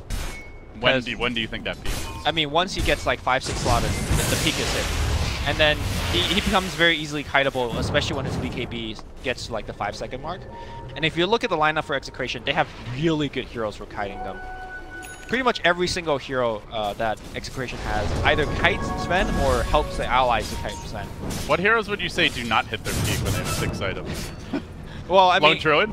When do you think that peak is? I mean, once he gets like 5-6 slotted, the peak is hit. And then he becomes very easily kiteable, especially when his BKB gets to like the 5-second mark. And if you look at the lineup for Execration, they have really good heroes for kiting them. Pretty much every single hero that Execration has either kites Sven or helps the allies to kite Sven. What heroes would you say do not hit their peak when they have 6 items? Well, I mean... Lone Druid?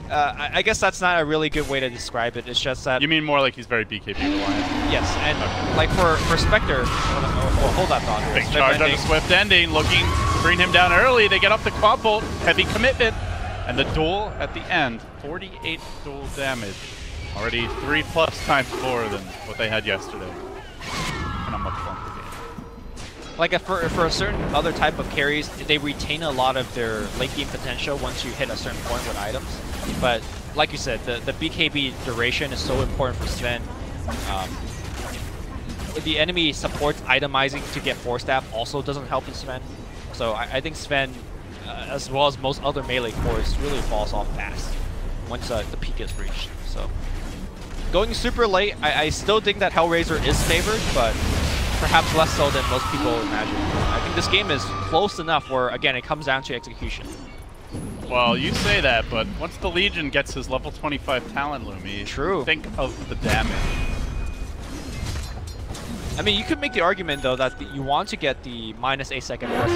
I guess that's not a really good way to describe it. It's just that... You mean more like he's very BKB reliant? Yes, and like for Spectre... Well, hold that thought. Big charge on the Swift ending, looking to bring him down early. They get up the quad bolt, heavy commitment, and the duel at the end, 48 duel damage. Already 3+ times more than what they had yesterday. And a much longer game. Like for a certain other type of carries, they retain a lot of their late game potential once you hit a certain point with items. But like you said, the BKB duration is so important for Sven. The enemy supports itemizing to get 4-staff also doesn't help in Sven. So I think Sven, as well as most other melee cores, really falls off fast once the peak is reached. So going super late, I still think that HellRaiser is favored, but perhaps less so than most people imagine. I think this game is close enough where, again, it comes down to execution. Well, you say that, but once the Legion gets his level 25 talent, Lumi, think of the damage. I mean, you could make the argument, though, that you want to get the -8 second plus.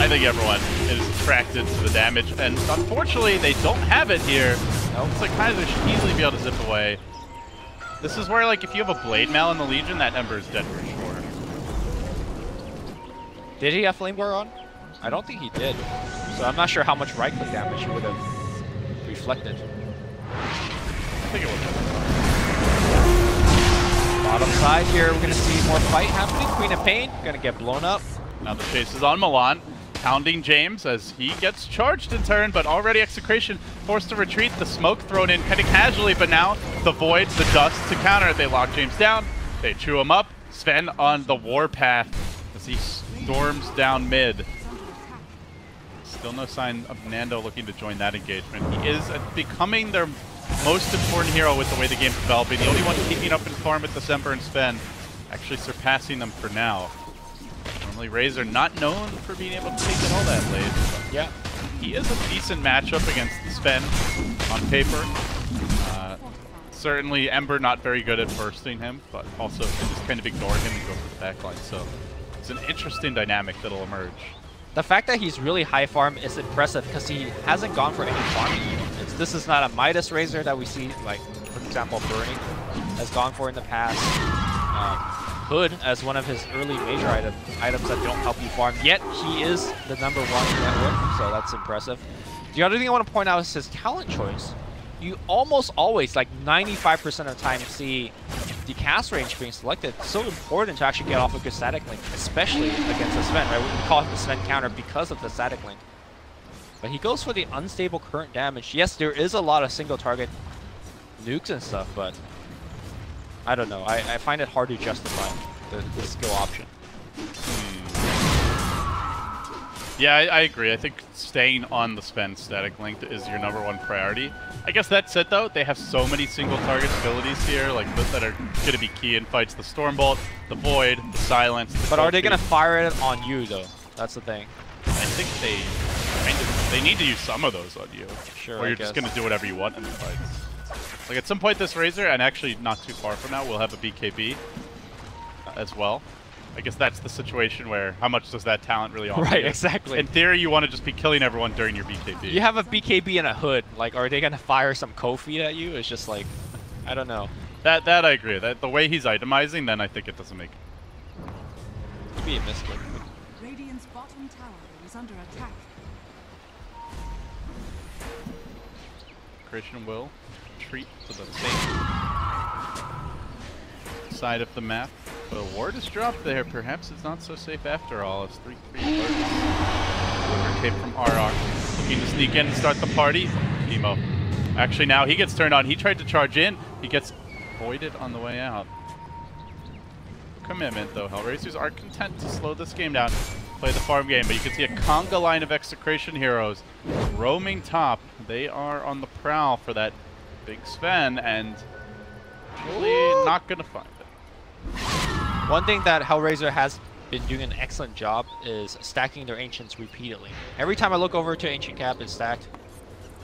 I think everyone is attracted to the damage, and unfortunately, they don't have it here. Nope. It's like Kaiser should easily be able to zip away. This is where, like, if you have a Blade Mail in the Legion, that Ember is dead for sure. Did he have Flame Bar on? I don't think he did. So I'm not sure how much right-click damage he would have reflected. I think it would have. Bottom side here, we're going to see more fight happening. Queen of Pain going to get blown up. Now the chase is on Milan, pounding James as he gets charged in turn, but already Execration forced to retreat. The smoke thrown in kind of casually, but now the Void, the Dust to counter it. They lock James down, they chew him up. Sven on the warpath as he storms down mid. Still no sign of Nando looking to join that engagement. He is becoming their most important hero with the way the game's developing. The only one keeping up in farm with this Ember and Sven, actually surpassing them for now. Normally Razor not known for being able to take it all that late. Yeah. He is a decent matchup against Sven on paper. Certainly Ember not very good at bursting him, but also can just kind of ignore him and go for the backline. So it's an interesting dynamic that'll emerge. The fact that he's really high farm is impressive because he hasn't gone for any farming. This is not a Midas Razor that we see, like, for example, Burning has gone for in the past. Hood as one of his early major items that don't help you farm, yet he is the #1 network, so that's impressive. The other thing I want to point out is his talent choice. You almost always, like 95% of the time, see the cast range being selected. It's so important to actually get off a good static link, especially against the Sven, right? We call it the Sven counter because of the static link. But he goes for the unstable current damage. Yes, there is a lot of single target nukes and stuff, but I don't know. I find it hard to justify the skill option. Yeah, I agree. I think staying on the Sven static link is your #1 priority. I guess that said, though, they have so many single target abilities here, like that are going to be key in fights. The Stormbolt, the Void, the Silence. But are they going to fire it on you, though? That's the thing. I think they need to use some of those on you. Sure. Or you're just going to do whatever you want in the fights. Like at some point, this Razor, and actually not too far from now, will have a BKB as well. I guess that's the situation where how much does that talent really offer? Right, exactly. In theory, you want to just be killing everyone during your BKB. You have a BKB and a Hood. Like, are they going to fire some co-feed at you? It's just like, I don't know. That I agree. That the way he's itemizing, then I think it doesn't make it. Could be a misclick. Radiant's bottom tower is under attack. Christian will retreat to the same side of the map. But a ward is dropped there. Perhaps it's not so safe after all. It's 3-3 lurks. Tape from Arok. Looking to sneak in and start the party. Chemo. Actually, now he gets turned on. He tried to charge in. He gets voided on the way out. Commitment, though. HellRaisers are content to slow this game down. Play the farm game. But you can see a conga line of Execration heroes roaming top. They are on the prowl for that big Sven. And really not going to find it. One thing that HellRaiser has been doing an excellent job is stacking their Ancients repeatedly. Every time I look over to Ancient Cap, it's stacked.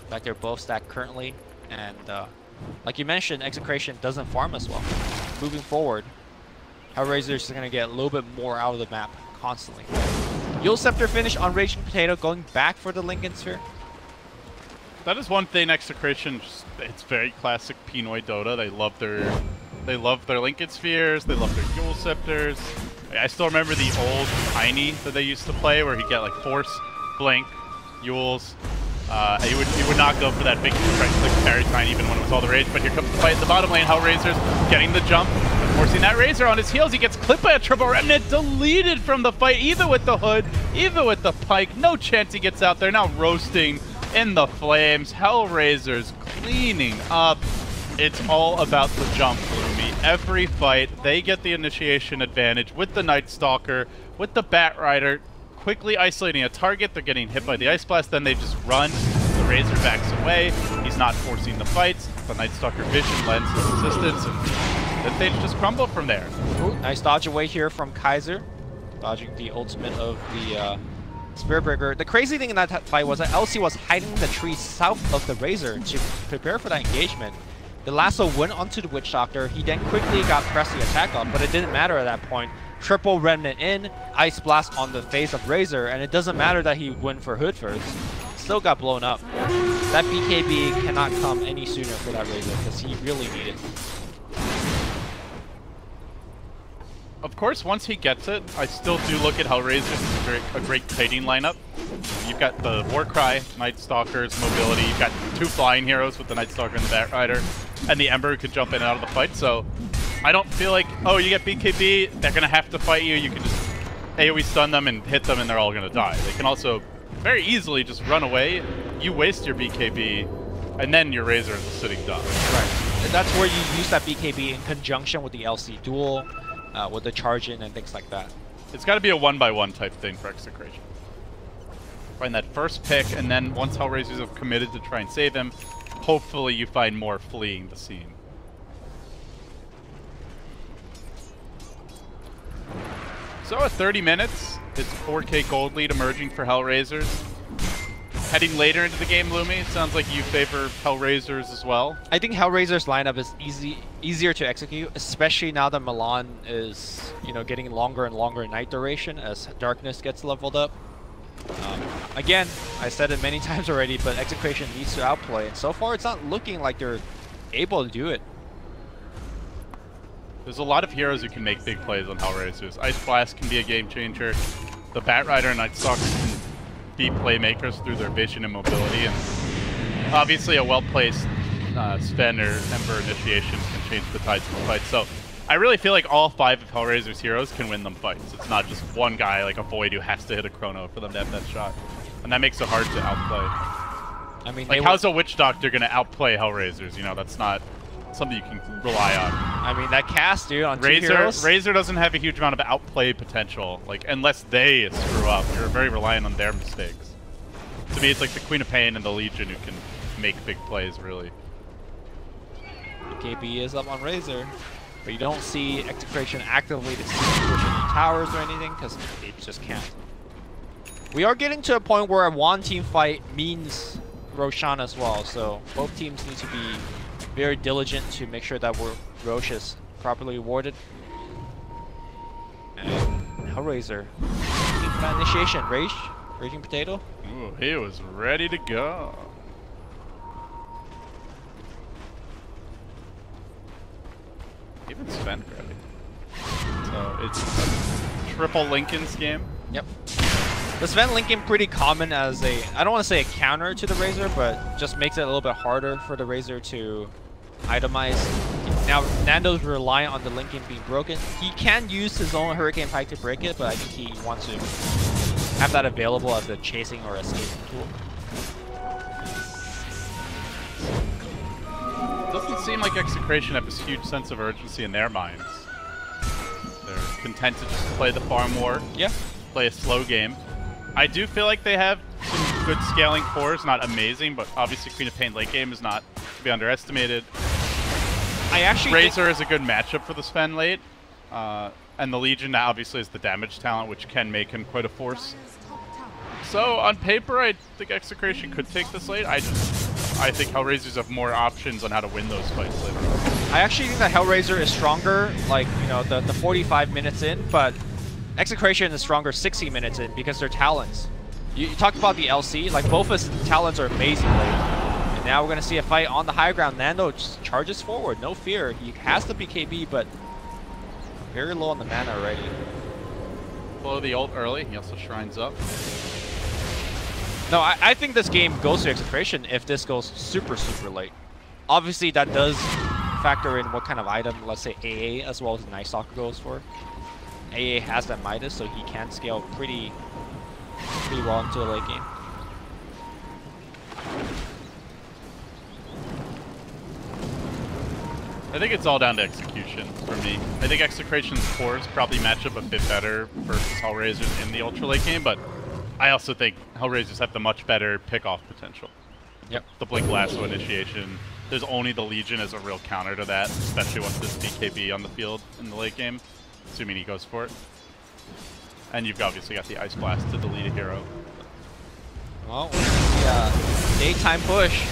In fact, they're both stacked currently. And like you mentioned, Execration doesn't farm as well. Moving forward, HellRaisers are going to get a little bit more out of the map constantly. Yule Scepter finish on Raging Potato, going back for the Lincoln Sphere. That is one thing Execration, it's very classic Pinoy Dota. They love their Lincoln Spheres, they love their Yule Scepters. I still remember the old Tiny that they used to play where he'd get like Force, Blink, Yules. He would not go for that big like parry Tiny even when it was all the rage, but here comes the fight in the bottom lane. HellRaisers getting the jump, forcing that Razor on his heels. He gets clipped by a triple remnant, deleted from the fight, either with the Hood, either with the Pike. No chance he gets out there, now roasting in the flames. HellRaisers cleaning up. It's all about the jump, Gloomy. Every fight, they get the initiation advantage with the Night Stalker, with the Bat Rider, quickly isolating a target. They're getting hit by the Ice Blast, then they just run. The Razor backs away. He's not forcing the fights. The Night Stalker vision lends his assistance, and then they just crumble from there. Ooh, nice dodge away here from Kaiser, dodging the ultimate of the Spearbreaker. The crazy thing in that fight was that LC was hiding in the tree south of the Razor to prepare for that engagement. The lasso went onto the Witch Doctor. He then quickly got pressed the attack up, but it didn't matter at that point. Triple Remnant in, Ice Blast on the face of Razor, and it doesn't matter that he went for Hood first. Still got blown up. That BKB cannot come any sooner for that Razor because he really needed it. Of course, once he gets it, I still do look at HellRaisers as a great kiting lineup. You've got the Warcry, Night Stalker's mobility. You've got two flying heroes with the Night Stalker and the Bat Rider, and the Ember who could jump in and out of the fight. So I don't feel like, oh, you get BKB, they're going to have to fight you. You can just AoE stun them and hit them, and they're all going to die. They can also very easily just run away. You waste your BKB, and then your Razor is a sitting duck. Right. And that's where you use that BKB in conjunction with the LC duel, with the charge-in and things like that. It's got to be a 1-by-1 type thing for Execration. Find that first pick, and then once HellRaisers have committed to try and save him, hopefully you find more fleeing the scene. So at 30 minutes, it's 4K gold lead emerging for HellRaisers. Heading later into the game, Lumi, it sounds like you favor HellRaisers as well. I think HellRaiser's lineup is easier to execute, especially now that Milan is, getting longer and longer night duration as Darkness gets leveled up. Again, I said it many times already, but Execration needs to outplay, and so far it's not looking like they're able to do it. There's a lot of heroes who can make big plays on HellRaisers. Ice Blast can be a game changer. The Batrider and Night Stalker can be playmakers through their vision and mobility, and obviously a well-placed Sven or Ember initiation can change the tides of the fight. So I really feel like all 5 of HellRaiser's heroes can win them fights. It's not just one guy like a Void who has to hit a Chrono for them to have that shot, and that makes it hard to outplay. I mean, like, how's a Witch Doctor gonna outplay HellRaisers? That's not something you can rely on. I mean, that cast, dude, on 2 heroes. Razor doesn't have a huge amount of outplay potential, like, unless they screw up. You're very reliant on their mistakes. To me, it's like the Queen of Pain and the Legion who can make big plays, really. KB is up on Razor, but you don't see Execration actively pushing any towers or anything, because it just can't. We are getting to a point where a one-team fight means Roshan as well, so both teams need to be very diligent to make sure that Roche is properly rewarded. And HellRaiser, looking for that initiation. Raging Potato. Ooh, he was ready to go. Even Sven ready. So it's a triple Lincoln's game. Yep. The Sven Lincoln pretty common as a, I don't want to say a counter to the Razor, but just makes it a little bit harder for the Razor to itemize. Now, Nando's reliant on the Lincoln being broken. He can use his own Hurricane Pike to break it, but I think he wants to have that available as a chasing or escaping tool. Doesn't seem like Execration have this huge sense of urgency in their minds. They're content to just play the farm war, play a slow game. I do feel like they have some good scaling cores, not amazing, but obviously Queen of Pain late game is not to be underestimated. I actually Razor is a good matchup for the Sven late, and the Legion now obviously is the damage talent, which can make him quite a force. So on paper, I think Execration could take this late. I think HellRaisers have more options on how to win those fights later on. I actually think that HellRaiser is stronger, like, the 45 minutes in, but Execration is stronger 60 minutes in because they're talents. You talked about the LC, like both his talents are amazing late. And now we're going to see a fight on the high ground. Nando just charges forward, no fear. He has the BKB, but very low on the mana already. Blow the ult early, he also shrines up. No, I think this game goes to Execration if this goes super, super late. Obviously, that does factor in what kind of item, let's say AA, as well as Night Stalker goes for. AA has that Midas, so he can scale pretty well into the late game. I think it's all down to execution for me. I think Execration's cores probably match up a bit better versus HellRaisers in the ultra late game, but I also think HellRaisers have the much better pick-off potential. Yep. The Blink Lasso initiation. There's only the Legion as a real counter to that, especially once there's BKB on the field in the late game, assuming he goes for it. And you've obviously got the Ice Blast to delete a hero. Well, yeah, daytime push.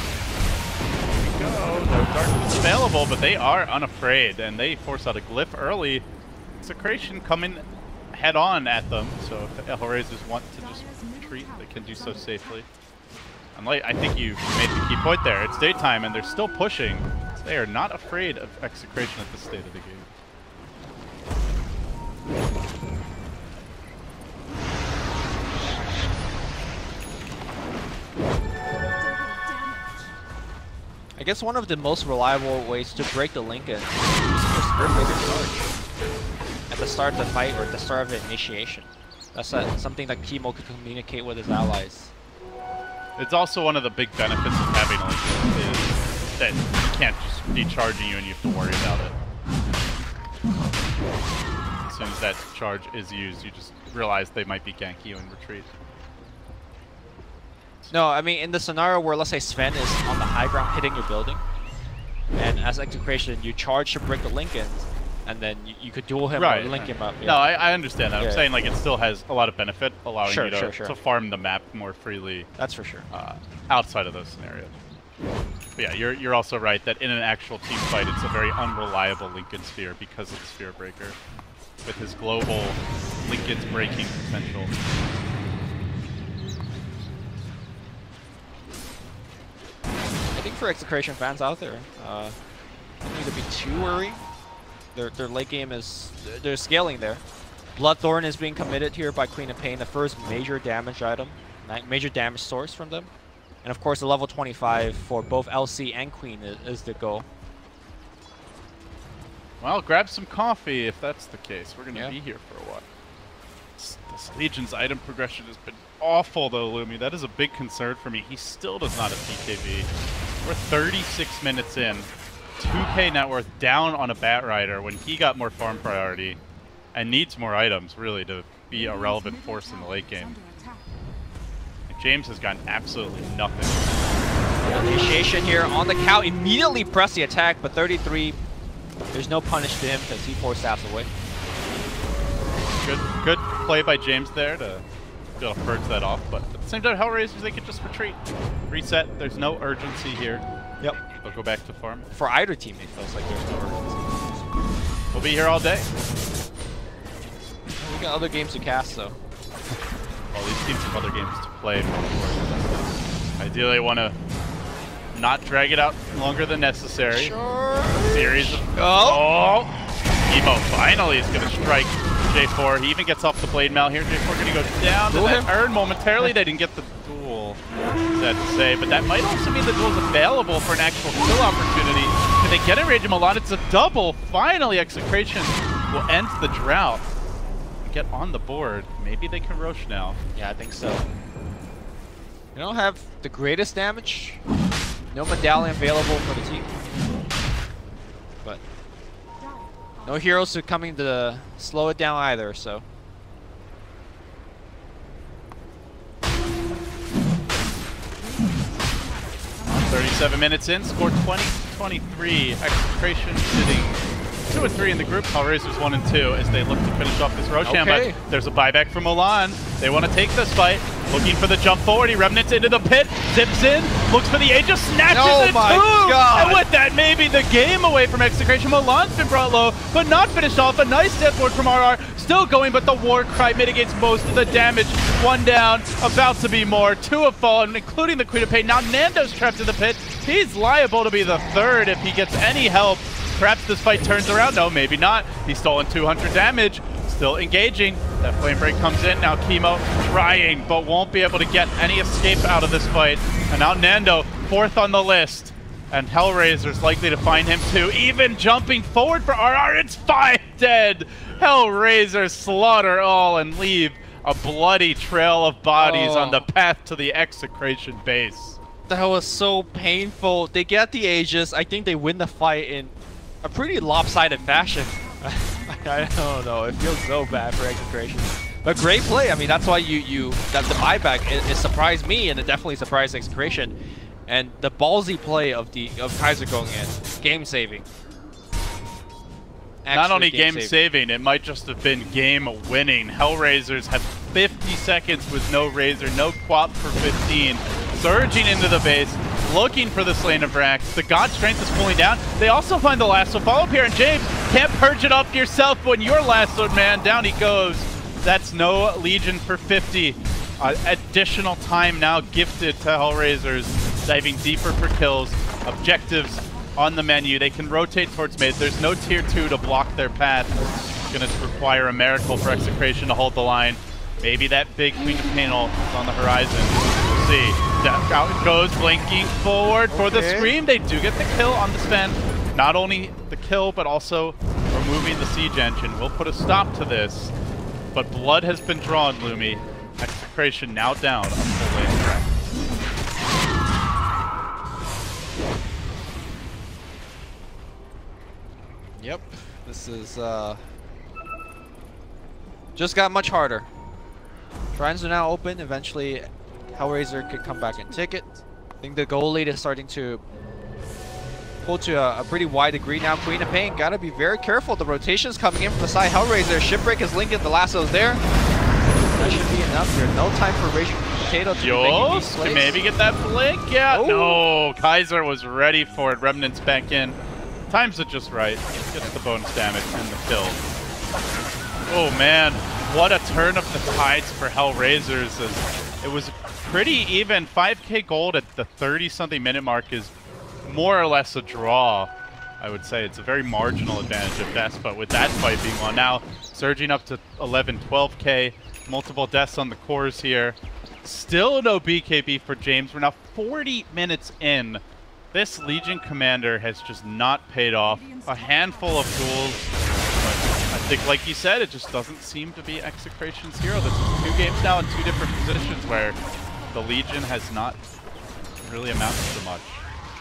There we go. No Darkness available, but they are unafraid, and they force out a glyph early. Execration coming head-on at them, so if the HellRaisers want to just retreat, they can do so safely. And like, I think you made the key point there. It's daytime, and they're still pushing. So they are not afraid of Execration at this state of the game. I guess one of the most reliable ways to break the Lincoln is just Spirit Breaker charge at the start of the fight or at the start of the initiation. That's something that Kimo could communicate with his allies. It's also one of the big benefits of having a Lincoln is that he can't just be charging you and you have to worry about it. As soon as that charge is used, you just realize they might be ganking you and retreat. No, I mean in the scenario where let's say Sven is on the high ground hitting your building, and as Execration you charge to break the Lincolns, and then you could duel him or link him up. Yeah. No, I understand that. I'm saying like it still has a lot of benefit, allowing you to farm the map more freely. That's for sure. Outside of those scenarios. But yeah, you're also right that in an actual team fight, it's a very unreliable Lincoln Sphere because of the Sphere Breaker, with his global Lincoln's breaking potential. I think for Execration fans out there, don't need to be too worried. Their late game is they're scaling there. Bloodthorn is being committed here by Queen of Pain, the first major damage item, major damage source from them. And of course, the level 25 for both LC and Queen is the goal. Well, grab some coffee if that's the case. We're going to be here for a while. This Legion's item progression has been awful, though, Lumi. That is a big concern for me. He still does not have PKV. We're 36 minutes in. 2k net worth down on a Bat Rider when he got more farm priority and needs more items, really, to be a relevant force in the late game. James has gotten absolutely nothing. Initiation here on the cow. Immediately press the attack, but 33, there's no punish to him because he 4 stabs away. Good play by James there to be able to purge that off, but at the same time, HellRaisers, they can just retreat. Reset. There's no urgency here. Yep. They'll go back to farm. For either team, it feels like there's no urgency. We'll be here all day. We got other games to cast, though. Well, these teams have other games to play. Ideally, want to not drag it out longer than necessary. Sure. Series of... Emo finally is going to strike J4. He even gets off the blade mail here. J4 going to go down to that turn momentarily. They didn't get the duel, sad to say, but that might also mean the duel is available for an actual kill opportunity. If they get a Rage of Milan, it's a double. Finally, Execration will end the drought and get on the board. Maybe they can Roche now. Yeah, I think so. They don't have the greatest damage. No medallion available for the team. But no heroes are coming to slow it down either, so. 37 minutes in, score 20-23. Execration sitting 2-3 in the group. HellRaisers 1-2 as they look to finish off this Roshan. But there's a buyback from Milan. They want to take this fight. Looking for the jump forward. He remnants into the pit, zips in, looks for the Aegis, snatches it too! And with that, maybe the game away from Execration. Milan's been brought low, but not finished off. A nice death ward from RR. Still going, but the war cry mitigates most of the damage. 1 down, about to be more. 2 have fallen, including the Queen of Pain. Now Nando's trapped in the pit. He's liable to be the 3rd if he gets any help. Perhaps this fight turns around. No, maybe not. He's stolen 200 damage. Still engaging. That flame break comes in. Now Chemo trying, but won't be able to get any escape out of this fight. And now Nando, 4th on the list. And HellRaisers likely to find him too. Even jumping forward for RR. It's 5 dead. HellRaisers slaughter all and leave a bloody trail of bodies on the path to the Execration base. That was so painful. They get the Aegis. I think they win the fight in a pretty lopsided fashion. I don't know. It feels so bad for Execration. But great play. I mean, that's why that the buyback it surprised me, and it definitely surprised Execration. And the ballsy play of Kaiser going in, game saving. Not only game saving, it might just have been game winning. HellRaisers had 50 seconds with no Razor, no Quap for 15, surging into the base, looking for this lane of Rax. The God Strength is pulling down. They also find the lasso. Follow up here, and James can't purge it off yourself when you're lassoed, man. Down he goes. That's no Legion for 50. Additional time now gifted to HellRaisers, diving deeper for kills. Objectives on the menu. They can rotate towards mid. There's no tier 2 to block their path. It's going to require a miracle for Execration to hold the line. Maybe that big Queen of Pain ult is on the horizon. We'll see. Out it goes, blinking forward for the Scream. They do get the kill on the Sven. Not only the kill, but also removing the siege engine. We'll put a stop to this. But blood has been drawn, Lumi. Execration now down a full lane track. Yep, this is just got much harder. Shrines are now open. Eventually, HellRaiser could come back and take it. I think the goal lead is starting to pull to a pretty wide degree now. Queen of Pain, gotta be very careful. The rotation's coming in from the side. HellRaiser, Shipbreak is linking, the lasso's there. That should be enough here. No time for Rage Potato to be making these plays. To maybe get that flick? Yeah. Oh. No, Kaiser was ready for it. Remnant's back in. Times it just right. Gets the bonus damage and the kill. Oh man, what a turn of the tides for HellRaisers. It was pretty even. 5k gold at the 30-something minute mark is more or less a draw, I would say. It's a very marginal advantage at best, but with that fight being won, now surging up to 11, 12k, multiple deaths on the cores here. Still no BKB for James. We're now 40 minutes in. This Legion Commander has just not paid off. A handful of duels, but I think, like you said, it just doesn't seem to be Execration's hero. This is 2 games now in 2 different positions where the Legion has not really amounted to much.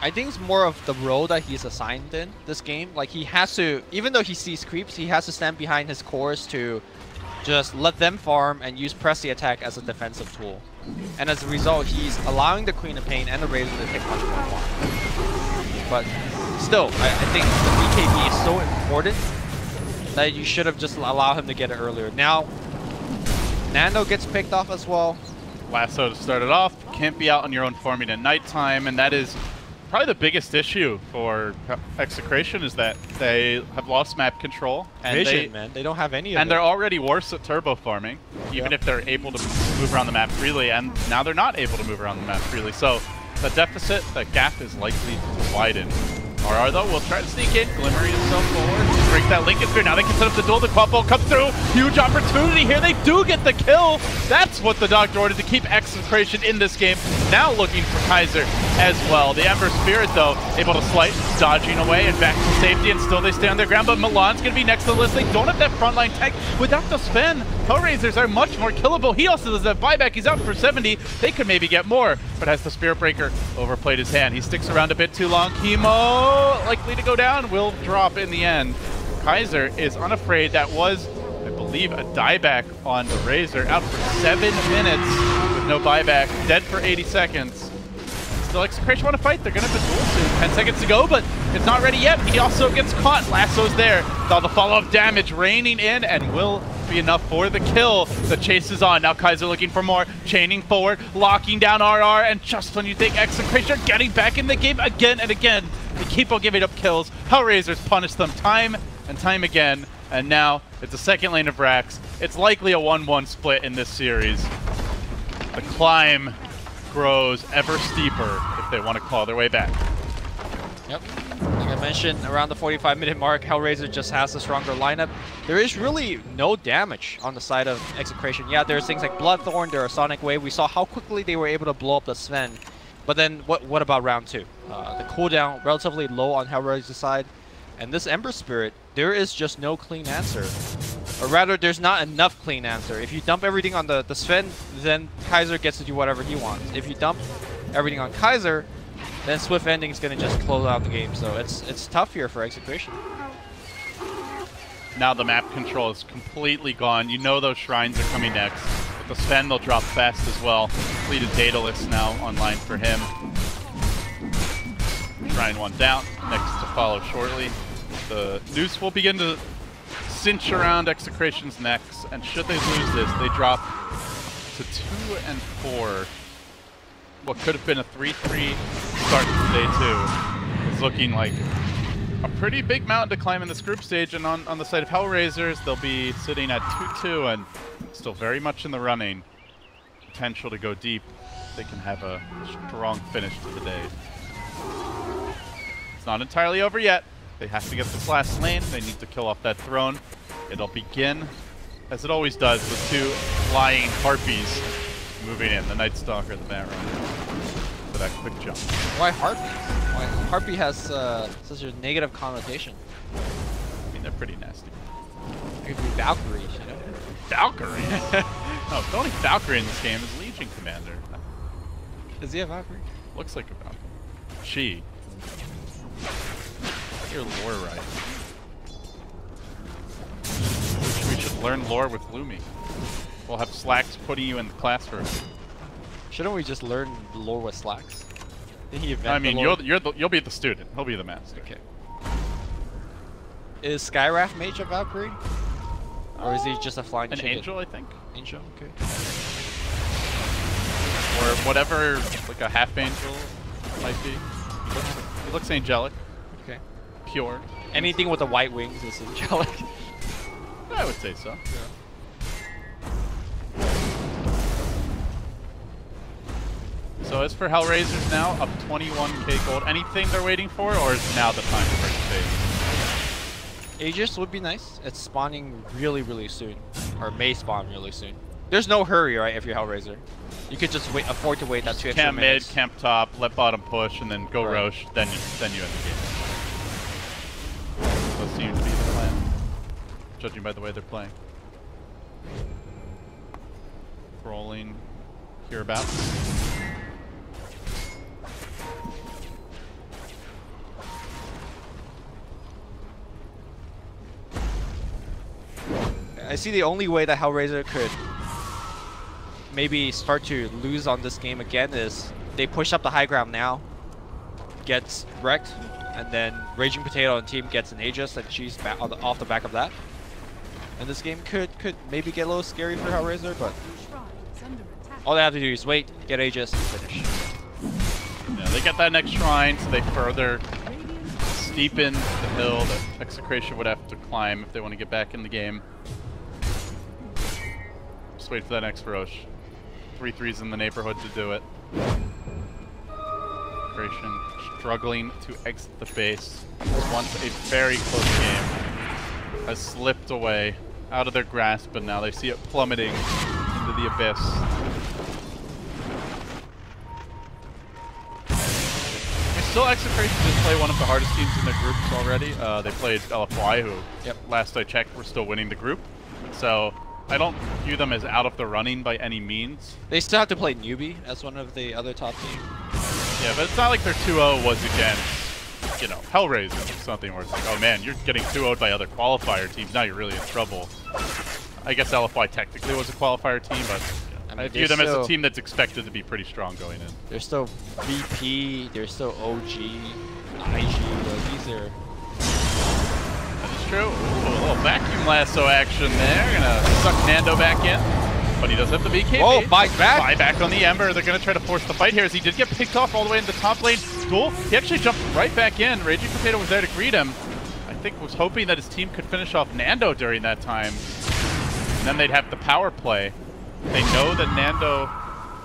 I think it's more of the role that he's assigned in this game. Like, he has to, even though he sees creeps, he has to stand behind his cores to just let them farm and use Pressy attack as a defensive tool. And as a result, he's allowing the Queen of Pain and the Razor to take much more farm. But still, I think the BKB is so important that you should have just allowed him to get it earlier. Now, Nano gets picked off as well. Lasso to start it off. Can't be out on your own farming at nighttime, and that is probably the biggest issue for Execration, is that they have lost map control. And Vision, man. They don't have any of it. And they're already worse at turbo farming, even if they're able to move around the map freely, and now they're not able to move around the map freely. So the deficit, the gap is likely to widen. RR though will try to sneak in, glimmering himself forward, break that Lincoln Spear. Now they can set up the duel, the quad ball comes through, huge opportunity here, they do get the kill. That's what the Doctor ordered, to keep Execration in this game. Now looking for Kaiser as well. The Ember Spirit though, able to slice, dodging away and back to safety, and still they stay on their ground, but Milan's gonna be next to the list. They don't have that frontline tank. Without the Sven, HellRaisers are much more killable. He also does that buyback, he's out for 70. They could maybe get more, but has the Spirit Breaker overplayed his hand. He sticks around a bit too long. Chemo likely to go down, will drop in the end. Kaiser is unafraid. That was, I believe, a dieback on the Razor, out for 7 minutes with no buyback, dead for 80 seconds. Still Execration want to fight, they're gonna have to duel soon. 10 seconds to go, but it's not ready yet. He also gets caught, Lasso's there. All the follow-up damage raining in, and will be enough for the kill. The chase is on. Now Kaiser looking for more, chaining forward, locking down RR, and just when you think Execration are getting back in the game again and again, they keep on giving up kills. HellRaisers punish them time and time again, and now it's a second lane of Rax. It's likely a 1-1 split in this series. The climb grows ever steeper if they want to claw their way back. Yep. Like I mentioned, around the 45-minute mark, HellRaiser just has a stronger lineup. There is really no damage on the side of Execration. Yeah, there's things like Bloodthorn, there are Sonic Wave. We saw how quickly they were able to blow up the Sven. But then, what about round 2? The cooldown, relatively low on HellRaiser's side. And this Ember Spirit, there is just no clean answer. Or rather, there's not enough clean answer. If you dump everything on the Sven, then Kaiser gets to do whatever he wants. If you dump everything on Kaiser, then Swift Ending is going to just close out the game. So it's tough here for Execration. Now the map control is completely gone. You know those shrines are coming next. With the Sven, they'll drop fast as well. Completed Daedalus now online for him. Shrine 1 down, next to follow shortly. The Noose will begin to cinch around Execration's necks, and should they lose this, they drop to 2 and 4. What could have been a 3-3 start to day 2 is looking like a pretty big mountain to climb in this group stage, and on the side of HellRaisers, they'll be sitting at 2-2 and still very much in the running. Potential to go deep. They can have a strong finish to the day. It's not entirely over yet. They have to get this last lane. They need to kill off that throne. It'll begin, as it always does, with 2 flying harpies moving in. The Night Stalker, the Baron, for that quick jump. Why harpies? Why harpy has such a negative connotation? I mean, they're pretty nasty. It could be Valkyries, you know? Valkyrie? No, the only Valkyrie in this game is Legion Commander. Is he a Valkyrie? Looks like a Valkyrie. She. Get your lore right. We should learn lore with Lumi. We'll have Slacks putting you in the classroom. Shouldn't we just learn the lore with slacks? Did he invent I mean, the lore? you'll be the student. He'll be the master. Okay. Is Skywrath Mage a Valkyrie? Or is he just a flying An chicken? angel, I think. Angel, okay. Or whatever, like a half angel might be. He looks angelic. Okay. Pure. Anything with the white wings is angelic. I would say so. Yeah. So as for HellRaisers now, up 21k gold. Anything they're waiting for, or is now the time to participate? Aegis would be nice. It's spawning really, really soon. Or may spawn really soon. There's no hurry, right, if you're Hellraiser. You could just afford to wait that 2 extra Camp minutes. mid, camp top, let bottom push, and then go Right. Roche, then you end the game. That seems to be the plan, judging by the way they're playing. Rolling hereabouts. I see the only way that HellRaiser could maybe start to lose on this game again is they push up the high ground now, gets wrecked, and then Raging Potato and team gets an Aegis and she's off the back of that. And this game could maybe get a little scary for HellRaiser, but all they have to do is wait, get Aegis, and finish. Yeah, they get that next shrine, so they further steepen the hill that Execration would have to climb if they want to get back in the game. Just wait for that next Roche. 3-3's in the neighborhood to do it. Execration struggling to exit the base. Once a very close game has slipped away out of their grasp, but now they see it plummeting into the abyss. Still, Execration did play one of the hardest teams in their groups already. They played LFY, who, last I checked, were still winning the group. So I don't view them as out of the running by any means. They still have to play Newbie as one of the other top teams. Yeah, but it's not like their 2-0 was against, you know, HellRaisers or something where it's like, oh man, you're getting 2-0'd by other qualifier teams, now you're really in trouble. I guess LFY technically was a qualifier team, but I view them as a team that's expected to be pretty strong going in. They're still VP, they're still OG, IG, these are... That's true. Ooh, a little vacuum lasso action there. Gonna suck Nando back in, but he does have the BKB. Oh, buyback! Buyback on the Ember. They're gonna try to force the fight here as he did get picked off all the way in the top lane. Duel, he actually jumped right back in. Raging Potato was there to greet him. I think was hoping that his team could finish off Nando during that time. And then they'd have the power play. They know that Nando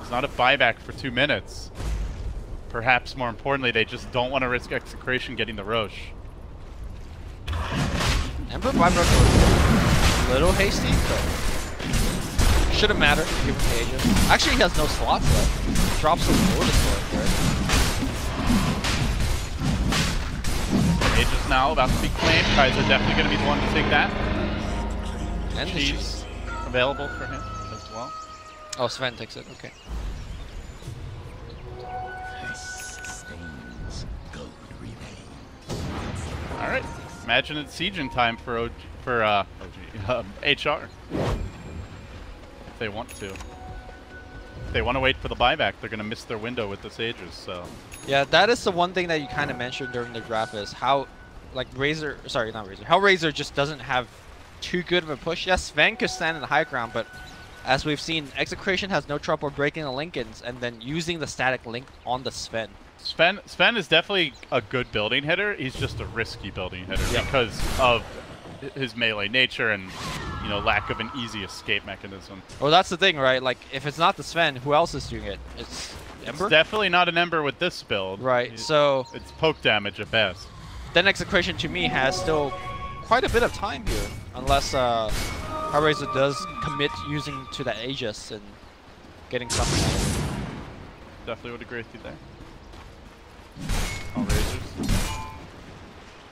is not a buyback for 2 minutes. Perhaps more importantly, they just don't want to risk Execration getting the Roche. Ember buyback was a little hasty, but shouldn't matter given the Aegis. Actually, he has no slots left. Drops some Lotus for it, right? Aegis now about to be claimed. Kaiser definitely going to be the one to take that. And the Chiefs available for him as well. Oh, Sven takes it. Okay. All right. Imagine it's sieging time for HR. If they want to. If they want to wait for the buyback, they're going to miss their window with this Aegis. So. Yeah, that is the one thing that you kind of mentioned during the draft is how, like HellRaiser just doesn't have too good of a push. Yes, Sven could stand in the high ground, but as we've seen, Execration has no trouble breaking the Lincolns and then using the static link on the Sven. Sven is definitely a good building hitter. He's just a risky building hitter because of his melee nature and, you know, lack of an easy escape mechanism. Well, that's the thing, right? Like, if it's not the Sven, who else is doing it? It's Ember? It's definitely not an Ember with this build. Right, so... It's poke damage at best. Then Execration, to me, has still quite a bit of time here. Unless HellRaiser does commit using to that Aegis and getting something out of it. Definitely would agree with you there. HellRaisers.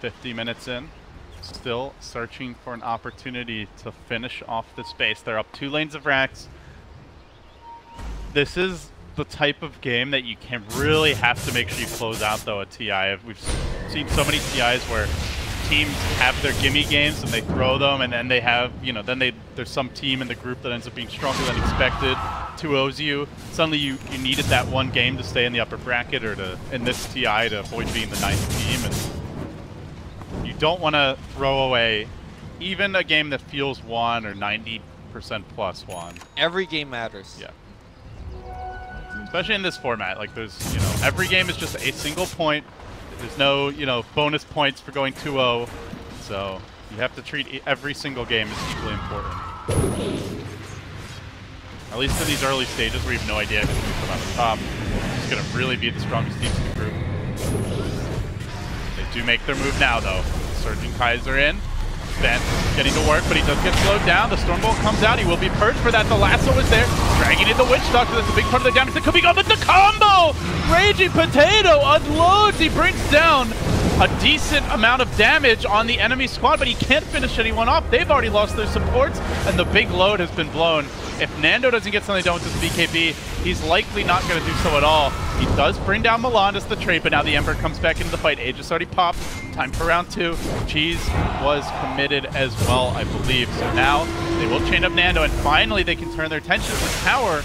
50 minutes in. Still searching for an opportunity to finish off this base. They're up 2 lanes of racks. This is the type of game that you can really have to make sure you close out, though, at TI. We've seen so many TIs where teams have their gimme games and they throw them, and then they have, you know, there's some team in the group that ends up being stronger than expected, 2-0s you. Suddenly you needed that one game to stay in the upper bracket, or to, in this TI, to avoid being the 9th team. And you don't want to throw away even a game that feels won or 90% plus won. Every game matters. Yeah. Especially in this format, like there's, you know, every game is just a single point. There's no, you know, bonus points for going 2-0. So you have to treat every single game as equally important. At least in these early stages where you have no idea who's going to come out on top. It's going to really be the strongest teams in the group. They do make their move now, though. Surging Kaiser in. Ben getting to work, but he does get slowed down. The Stormbolt comes out. He will be purged for that. The lasso is there. Dragging in the Witch Doctor. That's a big part of the damage that could be gone. But the combo! Raging Potato unloads. He brings down a decent amount of damage on the enemy squad, but he can't finish anyone off. They've already lost their supports, and the big load has been blown. If Nando doesn't get something done with this BKB, he's likely not going to do so at all. He does bring down Milan as the trade, but now the Ember comes back into the fight. Aegis already popped. Time for round 2. Cheese was committed as well, I believe. So now they will chain up Nando, and finally they can turn their attention to the tower.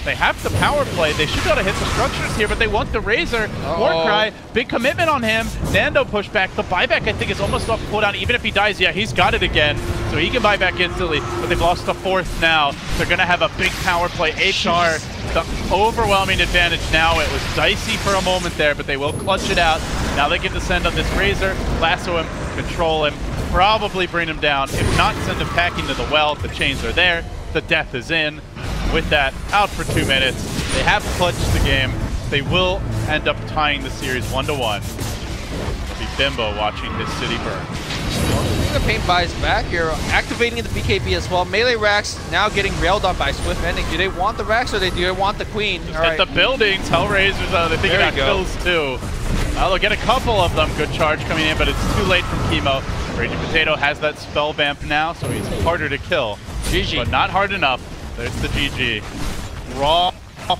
They have the power play. They should be able to hit the structures here, but they want the Razor. Warcry, big commitment on him. Nando pushed back. The buyback, I think, is almost off cooldown. Even if he dies, yeah, he's got it again. So he can buy back instantly, but they've lost the 4th now. They're going to have a big power play. HR, the overwhelming advantage now. It was dicey for a moment there, but they will clutch it out. Now they can descend on this Razor, lasso him, control him, probably bring him down. If not, send him packing to the well. The chains are there. The death is in. With that, out for 2 minutes. They have clutched the game. They will end up tying the series 1-1. It'll be Bimbo watching his city burn. The paint buys back here, activating the BKB as well. Melee racks now getting railed on by Swift Ending. Do they want the racks or do they want the queen? Just hit the buildings. HellRaisers, they think about kills too. They'll get a couple of them. Good charge coming in, but it's too late from Chemo. Raging Potato has that spell vamp now, so he's harder to kill. GG. But not hard enough. There's the GG. Raw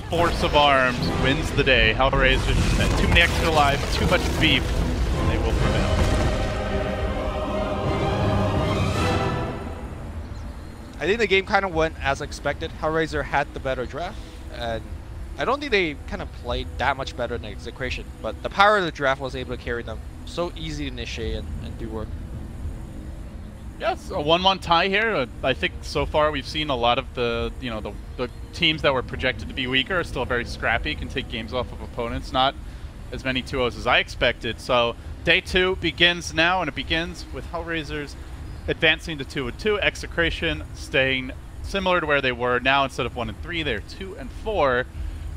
force of arms wins the day. HellRaisers spent too many extra lives, too much beef, and they will prevail. I think the game kind of went as expected. HellRaiser had the better draft, and I don't think they kind of played that much better than Execration, but the power of the draft was able to carry them. So easy to initiate and do work. Yes, a 1-1 tie here. I think so far we've seen a lot of the, you know, the teams that were projected to be weaker are still very scrappy, can take games off of opponents. Not as many 2-0s as I expected. So day 2 begins now, and it begins with HellRaisers advancing to 2-2. Execration staying similar to where they were now. Instead of 1 and 3, they're 2 and 4.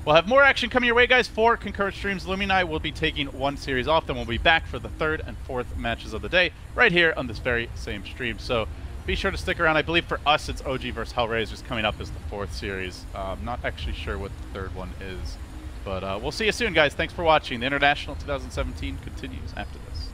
We'll have more action coming your way, guys. 4 concurrent streams. Lumi and I will be taking 1 series off. Then we'll be back for the 3rd and 4th matches of the day right here on this very same stream. So be sure to stick around. I believe for us, it's OG versus HellRaisers coming up as the 4th series. I'm not actually sure what the 3rd one is. But we'll see you soon, guys. Thanks for watching. The International 2017 continues after this.